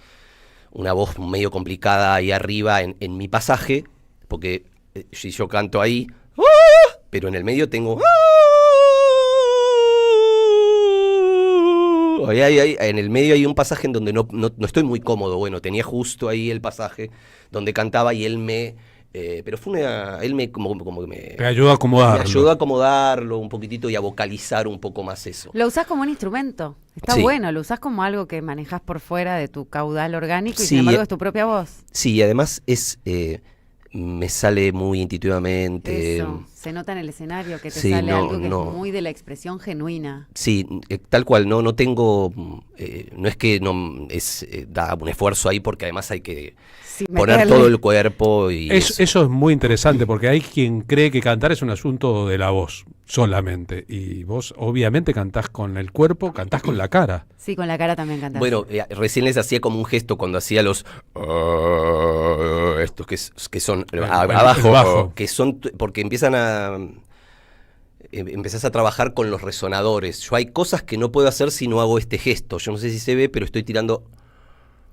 medio complicada ahí arriba en mi pasaje, porque si yo canto ahí, pero en el medio tengo... En el medio hay un pasaje en donde no estoy muy cómodo. Bueno, tenía justo ahí el pasaje donde cantaba y él pero fue él me como que me... Te ayudó a acomodarlo. Me ayudó a acomodarlo un poquitito y a vocalizar un poco más eso. Lo usás como un instrumento. Está Sí. bueno, lo usás como algo que manejás por fuera de tu caudal orgánico y Sí, sin embargo es tu propia voz. Sí, y además me sale muy intuitivamente. Eso, se nota en el escenario que te Sí, sale no, algo que no. es muy de la expresión genuina. Sí, tal cual, no tengo, no es que da un esfuerzo ahí, porque además hay que Sí, poner meterle. todo el cuerpo y Eso es muy interesante, porque hay quien cree que cantar es un asunto de la voz solamente. Y vos obviamente cantás con el cuerpo, cantás con la cara. Sí, con la cara también cantás. Bueno, recién les hacía como un gesto cuando hacía los estos que son abajo, el bajo. que son porque empezás a trabajar con los resonadores. Yo hay cosas que no puedo hacer si no hago este gesto. Yo no sé si se ve, pero estoy tirando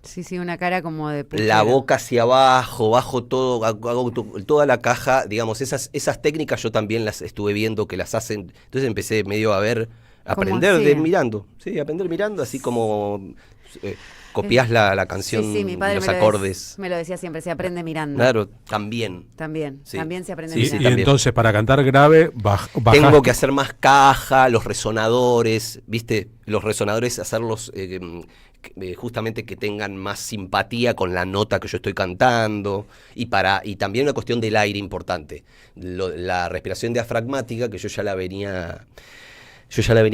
Sí, una cara como de puchero. la boca hacia abajo, bajo todo, hago toda la caja, digamos, esas técnicas yo también las estuve viendo que las hacen, entonces empecé medio a aprender hacía? mirando, aprender mirando, así como copias la canción, Sí, mi padre los me acordes. me lo decía siempre, se aprende mirando. Claro, también. También Sí. se aprende Y, mirando. y entonces para cantar grave, bajás. Tengo que hacer más caja, los resonadores, ¿viste? Los resonadores, hacerlos justamente que tengan más simpatía con la nota que yo estoy cantando. Y también una cuestión del aire importante. La respiración diafragmática, que yo ya la venía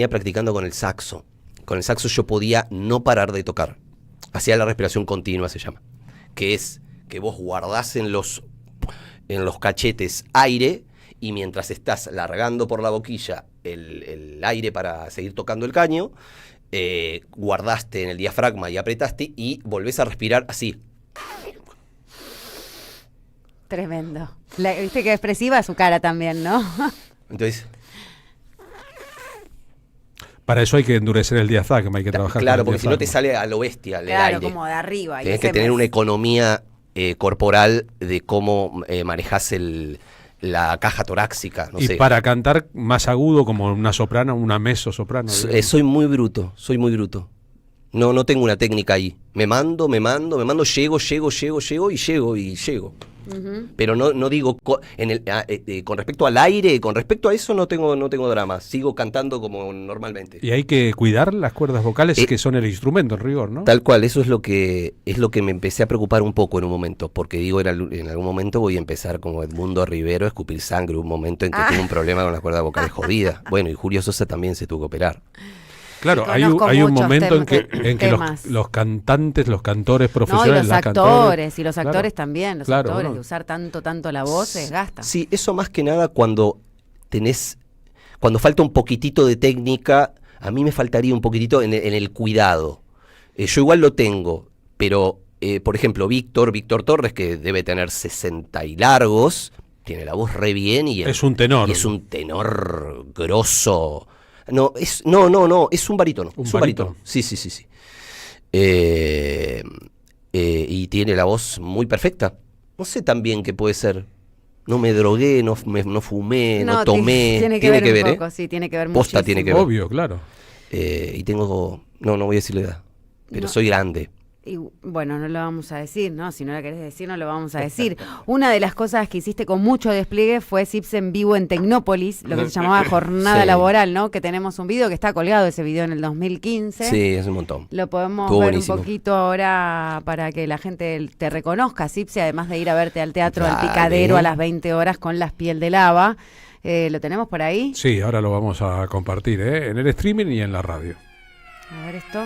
practicando con el saxo. Con el saxo yo podía no parar de tocar. Hacía la respiración continua, se llama. Que es que vos guardás en los cachetes aire y mientras estás largando por la boquilla el aire para seguir tocando el caño, guardaste en el diafragma y apretaste y volvés a respirar así. Tremendo. Viste que expresiva su cara también, ¿no? Entonces, para eso hay que endurecer el diafragma, hay que trabajar. claro, con el porque si no te diafragma. sale a lo bestia el Claro, aire. como de arriba. y Tenés ese que tener mes- una economía corporal de cómo manejás la caja torácica, no Y sé. para cantar más agudo, como una soprano, una mezzo soprano. Soy muy bruto. No tengo una técnica ahí. Me mando, llego y llego. Ujú. Pero no digo con respecto al aire, con respecto a eso no tengo drama. Sigo cantando como normalmente. Y hay que cuidar las cuerdas vocales que son el instrumento en rigor, ¿no? Tal cual, eso es lo que me empecé a preocupar un poco en un momento, porque digo, en algún momento voy a empezar como Edmundo Rivero a escupir sangre, un momento en que tuve un problema con las cuerdas vocales jodidas. Bueno, y Julio Sosa también se tuvo que operar. Claro, Sí, hay conozco un muchos momento en que temas. los cantantes, los cantores No, y profesionales, los las actores, cantores, y los claro. actores también, los Claro, actores, bueno. de usar tanto la voz, se desgasta. Sí, eso más que nada cuando falta un poquitito de técnica, a mí me faltaría un poquitito en el cuidado. Yo igual lo tengo, pero por ejemplo, Víctor Torres, que debe tener 60 y largos, tiene la voz re bien y Es un tenor. Y es un tenor grosso. No, es un barítono. Un es un barítono. Sí. Y tiene la voz muy perfecta. No sé tan bien qué puede ser. No me drogué, no fumé, no tomé. Tiene que ver un poco, sí, tiene que ver Posta muchísimo. tiene que ver. Obvio, claro. Y tengo... No voy a decir la edad. Pero No. soy grande. Y bueno, no lo vamos a decir, ¿no? Si no la querés decir, no lo vamos a decir. Una de las cosas que hiciste con mucho despliegue fue Sipse en vivo en Tecnópolis, lo que se llamaba jornada Sí. laboral, ¿no? Que tenemos un video que está colgado, ese video en el 2015. Sí, es un montón. Lo podemos Estuvo ver buenísimo. un poquito ahora para que la gente te reconozca, Sipse, además de ir a verte al teatro Dale. al Picadero a las 20 horas con Las Piel de Lava. ¿Lo tenemos por ahí? Sí, ahora lo vamos a compartir, en el streaming y en la radio. A ver esto.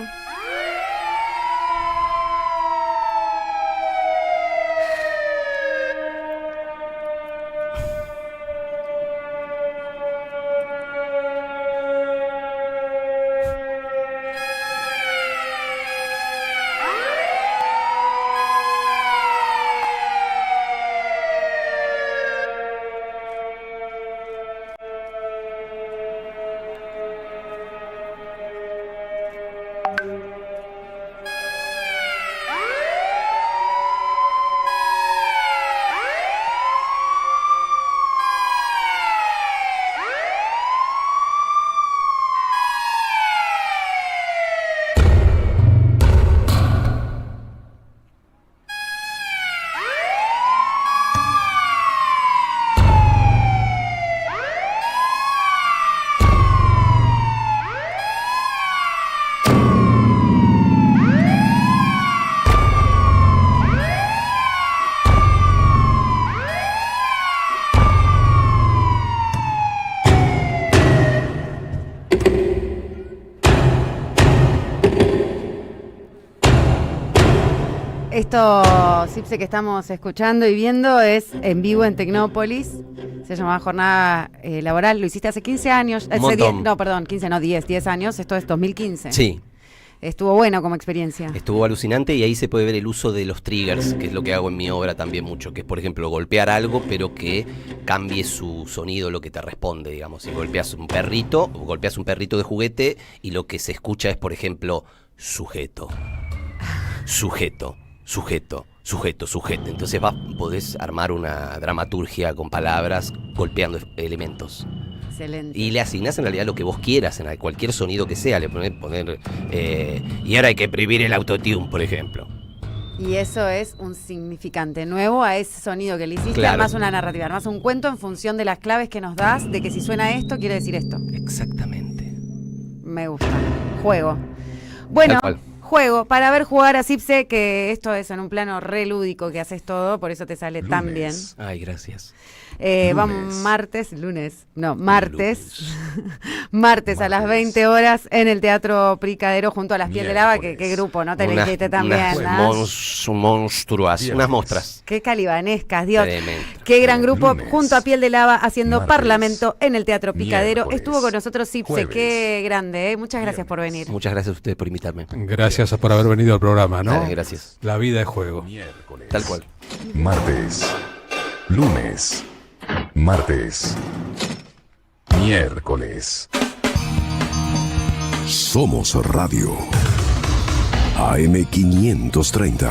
Esto, Sipse, que estamos escuchando y viendo es en vivo en Tecnópolis. Se llamaba Jornada Laboral. Lo hiciste hace 15 años. Un montón. 10 años. Esto es 2015. Sí. Estuvo bueno como experiencia. Estuvo alucinante y ahí se puede ver el uso de los triggers, que es lo que hago en mi obra también mucho, que es por ejemplo golpear algo pero que cambie su sonido, lo que te responde, digamos. Si golpeas un perrito de juguete y lo que se escucha es por ejemplo sujeto. Entonces podés armar una dramaturgia con palabras golpeando elementos. Excelente. Y le asignás en realidad lo que vos quieras, en cualquier sonido que sea, le y ahora hay que prohibir el autotune, por ejemplo. Y eso es un significante nuevo a ese sonido que le hiciste, Claro. además una narrativa, además un cuento en función de las claves que nos das, de que si suena esto, quiere decir esto. Exactamente. Me gusta. Juego. Bueno, Tal cual. juego. Para ver jugar a Sipse, que esto es en un plano re lúdico que haces todo, por eso te sale tan bien. Ay, gracias. Vamos martes martes a las 20 horas en el Teatro Picadero junto a Las Piel de Lava. ¿Qué grupo, no? Te lo dijiste también. Monstruas, unas mostras. Qué calibanescas, Dios. Tremendo. Qué gran grupo junto a Piel de Lava haciendo Parlamento en el Teatro Picadero. Estuvo con nosotros Cipse, qué grande, ¿eh? Muchas gracias por venir. Muchas gracias a ustedes por invitarme. Gracias por haber venido al programa, ¿no? Dale, gracias. La vida es juego. Tal cual. Martes, lunes, martes, miércoles. Somos Radio AM530.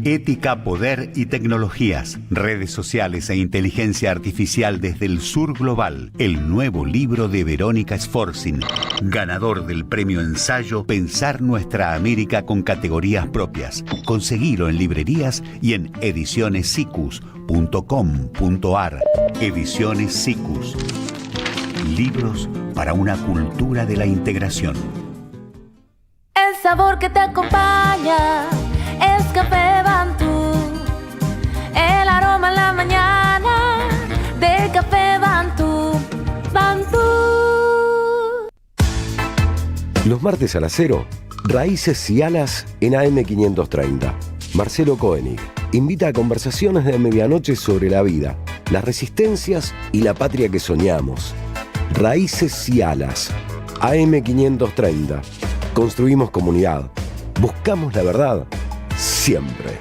Ética, poder y tecnologías, redes sociales e inteligencia artificial desde el sur global. El nuevo libro de Verónica Sforcin, ganador del premio ensayo Pensar Nuestra América con categorías propias. Conseguilo en librerías y en edicionessicus.com.ar. Ediciones Sicus. Libros para una cultura de la integración. El sabor que te acompaña es Café Bantú. El aroma en la mañana de Café Bantú. Bantú. Los martes a las 0, Raíces y Alas en AM530. Marcelo Koenig invita a conversaciones de medianoche sobre la vida, las resistencias y la patria que soñamos. Raíces y Alas, AM530. Construimos comunidad. Buscamos la verdad. Siempre.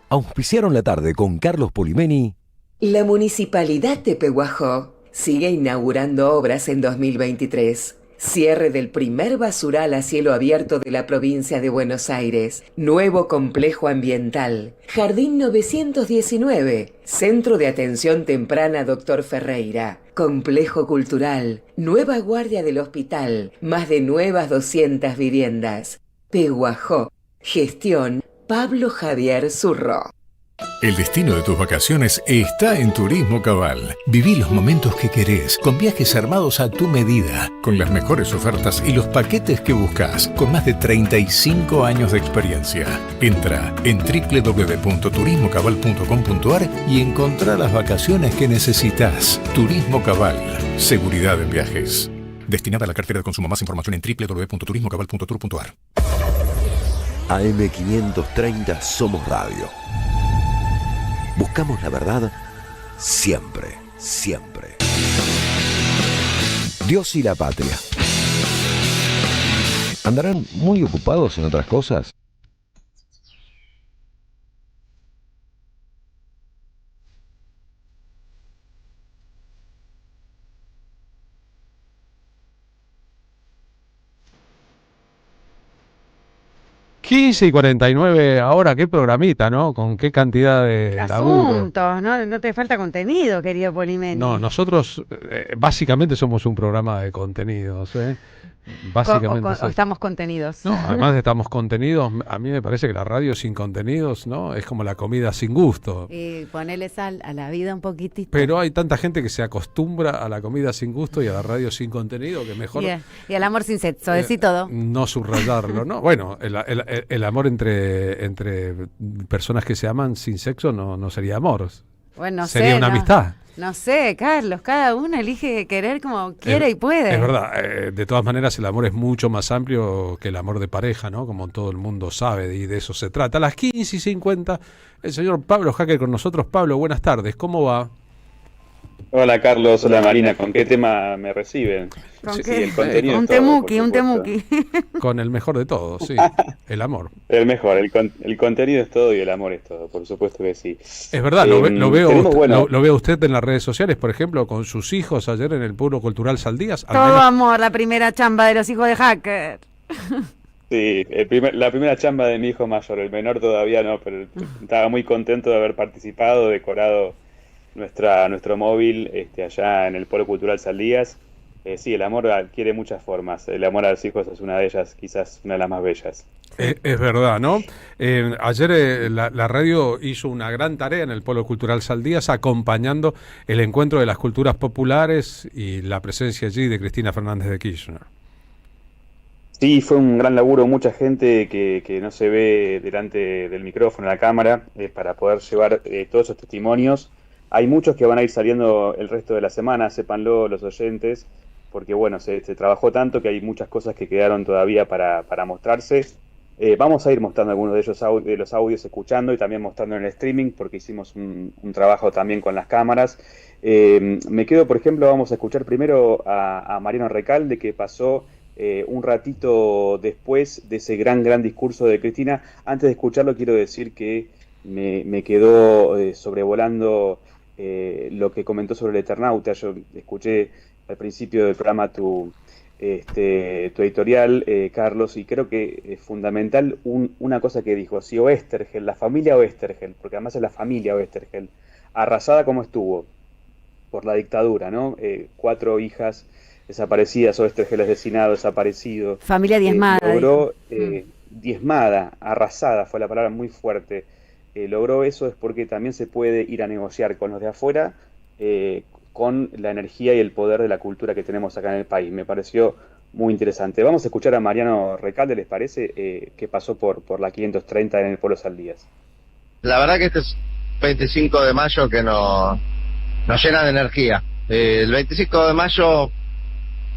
Auspiciaron la tarde con Carlos Polimeni. La Municipalidad de Pehuajó sigue inaugurando obras en 2023. Cierre del primer basural a cielo abierto de la provincia de Buenos Aires. Nuevo complejo ambiental. Jardín 919. Centro de Atención Temprana Dr. Ferreira. Complejo cultural. Nueva guardia del hospital. Más de nuevas 200 viviendas. Pehuajó. Gestión Pablo Javier Zurro. El destino de tus vacaciones está en Turismo Cabal. Viví los momentos que querés, con viajes armados a tu medida, con las mejores ofertas y los paquetes que buscas, con más de 35 años de experiencia. Entra en www.turismocabal.com.ar y encontrá las vacaciones que necesitas. Turismo Cabal. Seguridad en viajes. Destinada a la cartera de consumo. Más información en www.turismocabal.tour.ar. AM530 Somos Radio. Buscamos la verdad siempre, siempre. Dios y la patria. ¿Andarán muy ocupados en otras cosas? Y 49 ahora, qué programita, ¿no? Con qué cantidad de laburo. Asuntos, ¿no? No te falta contenido, querido Polimeni. No, nosotros básicamente somos un programa de contenidos, ¿eh? Básicamente. O estamos contenidos. No, además de estamos contenidos, a mí me parece que la radio sin contenidos, ¿no? Es como la comida sin gusto. Y ponerle sal a la vida un poquitito. Pero hay tanta gente que se acostumbra a la comida sin gusto y a la radio sin contenido que mejor... Y al amor sin sexo, decí todo. No subrayarlo, ¿no? Bueno, el amor entre personas que se aman sin sexo no sería amor. Bueno, sería una amistad. No sé, Carlos, cada uno elige querer como quiere y puede. Es verdad, de todas maneras el amor es mucho más amplio que el amor de pareja, ¿no? Como todo el mundo sabe, y de eso se trata. A las 15:50, el señor Pablo Hacker con nosotros. Pablo, buenas tardes, ¿cómo va? Hola Carlos, hola Marina, ¿con qué tema me reciben? ¿Con Sí, qué? el contenido Un es todo, temuki, por un supuesto. temuki. Con el mejor de todos, sí, el amor. El mejor, el contenido es todo y el amor es todo, por supuesto que sí. Es verdad, lo veo tenemos, bueno, lo veo usted en las redes sociales, por ejemplo, con sus hijos ayer en el Puro Cultural Saldías. Al Todo menos- amor, la primera chamba de los hijos de Hacker. Sí, la primera chamba de mi hijo mayor, el menor todavía no, pero estaba muy contento de haber participado, decorado nuestro móvil allá en el Polo Cultural Saldías. Sí, el amor adquiere muchas formas. El amor a los hijos es una de ellas, quizás una de las más bellas. Es verdad, ¿no? Ayer la radio hizo una gran tarea en el Polo Cultural Saldías acompañando el encuentro de las culturas populares y la presencia allí de Cristina Fernández de Kirchner. Sí, fue un gran laburo, mucha gente que no se ve delante del micrófono, la cámara, para poder llevar todos esos testimonios. Hay muchos que van a ir saliendo el resto de la semana, sépanlo los oyentes, porque bueno, se trabajó tanto que hay muchas cosas que quedaron todavía para mostrarse. Vamos a ir mostrando algunos de ellos de los audios, escuchando y también mostrando en el streaming, porque hicimos un trabajo también con las cámaras. Me quedo, por ejemplo, vamos a escuchar primero a Mariano Recalde, que pasó un ratito después de ese gran discurso de Cristina. Antes de escucharlo, quiero decir que me quedó sobrevolando lo que comentó sobre el Eternauta. Yo escuché al principio del programa tu editorial, Carlos, y creo que es fundamental una cosa que dijo. Si Oesterheld, la familia Oesterheld, porque además es la familia Oesterheld, arrasada como estuvo por la dictadura, ¿no? 4 hijas desaparecidas, Oesterheld asesinado, desaparecido. Familia diezmada. Logró, diezmada, arrasada, fue la palabra muy fuerte. Logró eso es porque también se puede ir a negociar con los de afuera, con la energía y el poder de la cultura que tenemos acá en el país. Me pareció muy interesante. Vamos a escuchar a Mariano Recalde, ¿les parece? Que pasó por la 530 en el Polo Saldías. La verdad que este es 25 de mayo que nos llena de energía. El 25 de mayo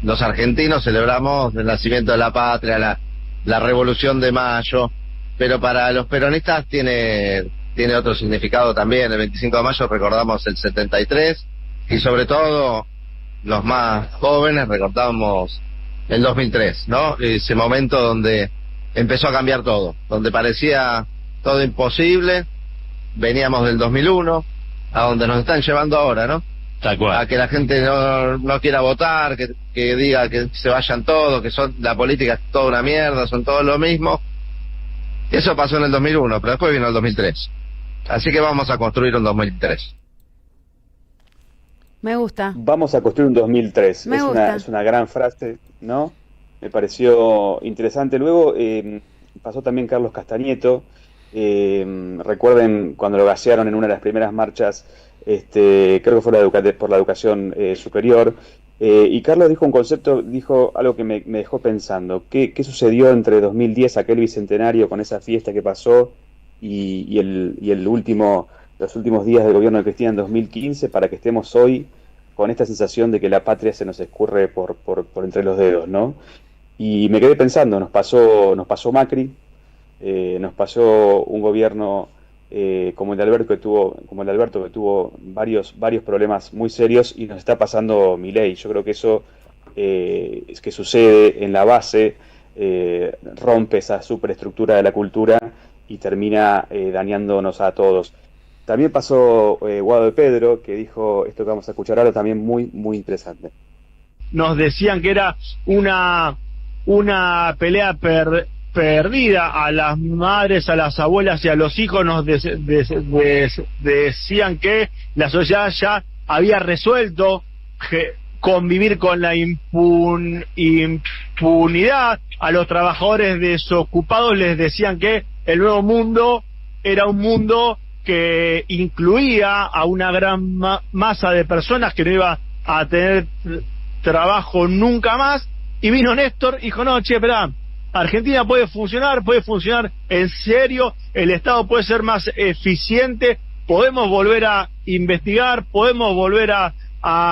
los argentinos celebramos el nacimiento de la patria, la revolución de mayo, pero para los peronistas tiene otro significado también. El 25 de mayo recordamos el 73 y sobre todo los más jóvenes recordamos el 2003, ¿no? Ese momento donde empezó a cambiar todo, donde parecía todo imposible. Veníamos del 2001 a donde nos están llevando ahora, ¿no? Tal cual. A que la gente no quiera votar, que diga que se vayan todos, que la política es toda una mierda, son todos lo mismo. Eso pasó en el 2001, pero después vino el 2003. Así que vamos a construir un 2003. Me gusta. Vamos a construir un 2003. Es una gran frase, ¿no? Me pareció interesante. Luego pasó también Carlos Castañeto. Recuerden cuando lo gasearon en una de las primeras marchas, creo que fue por la educación superior, y Carlos dijo un concepto, dijo algo que me dejó pensando. ¿Qué sucedió entre 2010, aquel bicentenario con esa fiesta que pasó, y los últimos días del gobierno de Cristina en 2015, para que estemos hoy con esta sensación de que la patria se nos escurre por entre los dedos, ¿no? Y me quedé pensando, nos pasó Macri, nos pasó un gobierno como el de Alberto que tuvo varios problemas muy serios, y nos está pasando Milei. Yo creo que eso es que sucede en la base, rompe esa superestructura de la cultura y termina dañándonos a todos. También pasó Guado de Pedro, que dijo esto que vamos a escuchar ahora, también muy interesante. Nos decían que era una pelea perdida. A las madres, a las abuelas y a los hijos nos decían que la sociedad ya había resuelto convivir con la impunidad. A los trabajadores desocupados les decían que el nuevo mundo era un mundo que incluía a una gran masa de personas que no iba a tener trabajo nunca más. Y vino Néstor y dijo, no, esperá, Argentina puede funcionar en serio, el Estado puede ser más eficiente, podemos volver a investigar, podemos volver a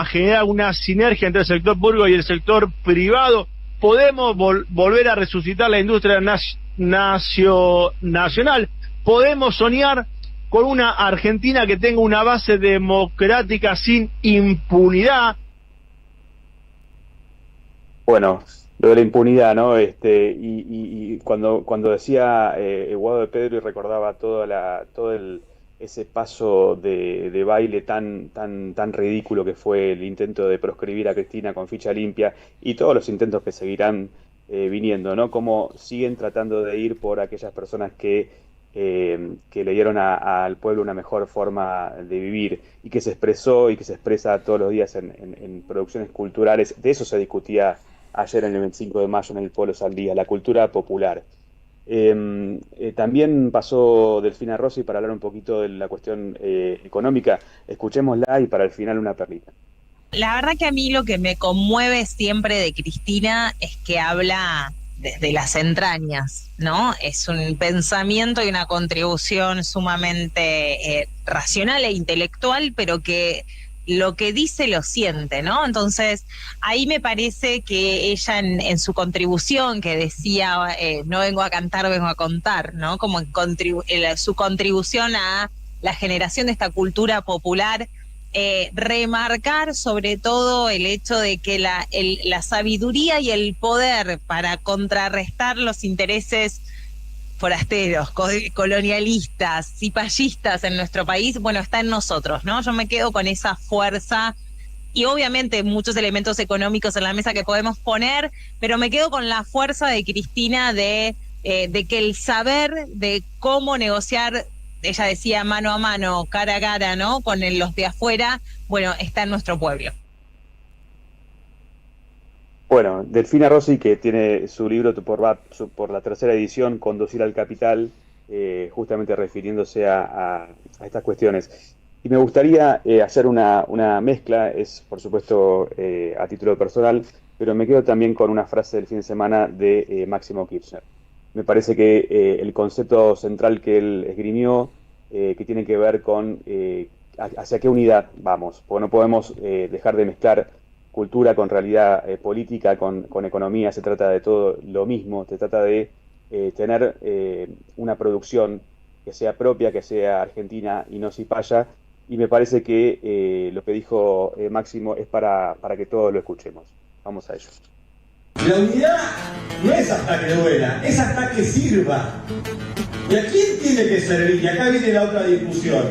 generar una sinergia entre el sector público y el sector privado, podemos volver a resucitar la industria nacional, podemos soñar con una Argentina que tenga una base democrática sin impunidad. Bueno, lo de la impunidad, ¿no? Y cuando decía Guado de Pedro y recordaba todo ese paso de baile tan ridículo que fue el intento de proscribir a Cristina con ficha limpia, y todos los intentos que seguirán viniendo, ¿no? Cómo siguen tratando de ir por aquellas personas que le dieron al pueblo una mejor forma de vivir, y que se expresó y que se expresa todos los días en producciones culturales. De eso se discutía ayer en el 25 de mayo en el Polo Saldías, la cultura popular. También pasó Delfina Rossi para hablar un poquito de la cuestión económica. Escuchémosla y para el final una perlita. La verdad que a mí lo que me conmueve siempre de Cristina es que habla desde las entrañas, ¿no? Es un pensamiento y una contribución sumamente racional e intelectual, pero que lo que dice lo siente, ¿no? Entonces, ahí me parece que ella en su contribución, que decía, no vengo a cantar, vengo a contar, ¿no? Como su contribución a la generación de esta cultura popular, remarcar sobre todo el hecho de que la sabiduría y el poder para contrarrestar los intereses forasteros, colonialistas, cipallistas en nuestro país, bueno, está en nosotros, ¿no? Yo me quedo con esa fuerza y obviamente muchos elementos económicos en la mesa que podemos poner, pero me quedo con la fuerza de Cristina de que el saber de cómo negociar, ella decía mano a mano, cara a cara, ¿no? Con los de afuera, bueno, está en nuestro pueblo. Bueno, Delfina Rossi, que tiene su libro por la tercera edición, Conducir al Capital, justamente refiriéndose a estas cuestiones. Y me gustaría hacer una mezcla, es por supuesto a título personal, pero me quedo también con una frase del fin de semana de Máximo Kirchner. Me parece que el concepto central que él esgrimió, que tiene que ver con hacia qué unidad vamos, porque no podemos dejar de mezclar cultura con realidad política, con economía. Se trata de todo lo mismo, se trata de tener una producción que sea propia, que sea argentina y no cipaya, y me parece que lo que dijo Máximo es para que todos lo escuchemos. Vamos a ello. La unidad no es hasta que duela, es hasta que sirva. ¿Y a quién tiene que servir? Y acá viene la otra discusión.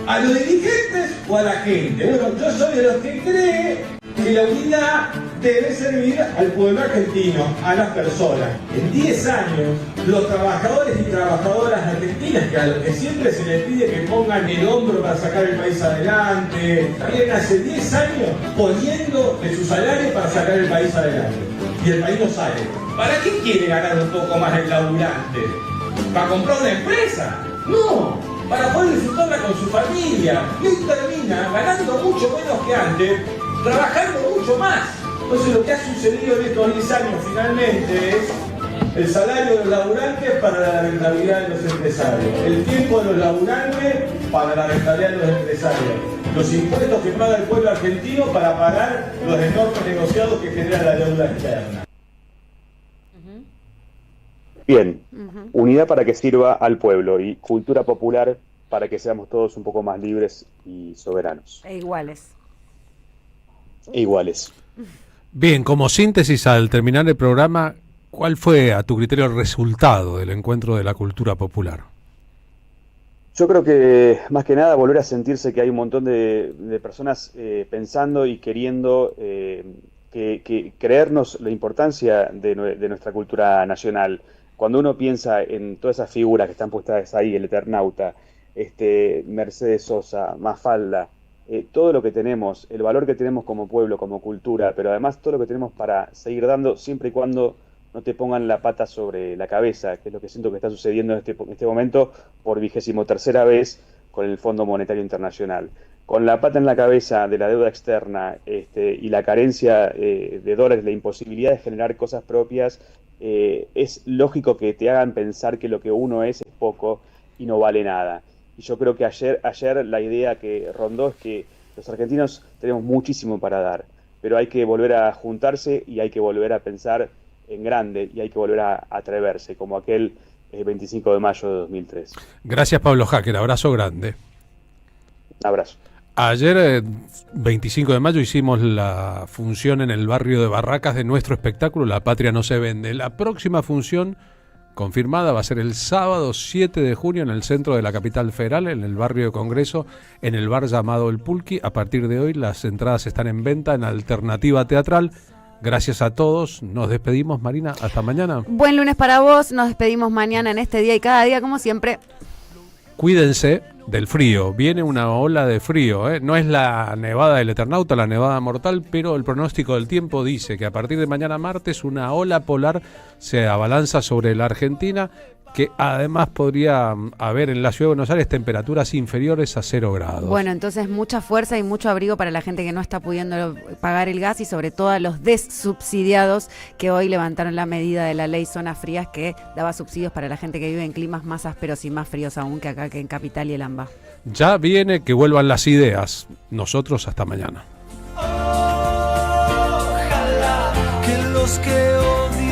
¿A los dirigentes o a la gente? Bueno, yo soy de los que cree que la unidad debe servir al pueblo argentino, a las personas. En 10 años, los trabajadores y trabajadoras argentinas, que a los que siempre se les pide que pongan el hombro para sacar el país adelante, vienen hace 10 años poniendo de su salario para sacar el país adelante. Y el país no sale. ¿Para qué quiere ganar un poco más el laburante? ¿Para comprar una empresa? No, para poder disfrutarla con su familia. Y hoy termina ganando mucho menos que antes, trabajando mucho más. Entonces lo que ha sucedido en estos 10 años finalmente es el salario de los laburantes para la rentabilidad de los empresarios, el tiempo de los laburantes para la rentabilidad de los empresarios, los impuestos que paga el pueblo argentino para pagar los enormes negociados que genera la deuda externa. Bien, unidad para que sirva al pueblo y cultura popular para que seamos todos un poco más libres y soberanos. E iguales. Iguales. Bien, como síntesis al terminar el programa, ¿cuál fue a tu criterio el resultado del encuentro de la cultura popular? Yo creo que más que nada volver a sentirse que hay un montón de personas pensando y queriendo que creernos la importancia de nuestra cultura nacional. Cuando uno piensa en todas esas figuras que están puestas ahí, el Eternauta, Mercedes Sosa, Mafalda, todo lo que tenemos, el valor que tenemos como pueblo, como cultura, pero además todo lo que tenemos para seguir dando siempre y cuando no te pongan la pata sobre la cabeza, que es lo que siento que está sucediendo en este momento por 23ª vez con el Fondo Monetario Internacional. Con la pata en la cabeza de la deuda externa y la carencia de dólares, la imposibilidad de generar cosas propias, es lógico que te hagan pensar que lo que uno es poco y no vale nada. Y yo creo que ayer la idea que rondó es que los argentinos tenemos muchísimo para dar, pero hay que volver a juntarse y hay que volver a pensar en grande y hay que volver a atreverse, como aquel 25 de mayo de 2003. Gracias, Pablo Hacker. Abrazo grande. Abrazo. Ayer, 25 de mayo, hicimos la función en el barrio de Barracas de nuestro espectáculo La Patria no se vende. La próxima función confirmada va a ser el sábado 7 de junio en el centro de la capital federal, en el barrio de Congreso, en el bar llamado El Pulqui. A partir de hoy las entradas están en venta en Alternativa Teatral. Gracias a todos. Nos despedimos, Marina. Hasta mañana. Buen lunes para vos. Nos despedimos mañana en este día y cada día, como siempre. Cuídense del frío. Viene una ola de frío, ¿eh? No es la nevada del Eternauta, la nevada mortal, pero el pronóstico del tiempo dice que a partir de mañana martes una ola polar se abalanza sobre la Argentina que además podría haber en la ciudad de Buenos Aires temperaturas inferiores a 0 grados. Bueno, entonces mucha fuerza y mucho abrigo para la gente que no está pudiendo pagar el gas y sobre todo a los dessubsidiados que hoy levantaron la medida de la ley zonas frías que daba subsidios para la gente que vive en climas más ásperos y más fríos aún que acá que en Capital y el AMBA. Ya viene que vuelvan las ideas. Nosotros hasta mañana. Ojalá que los que hoy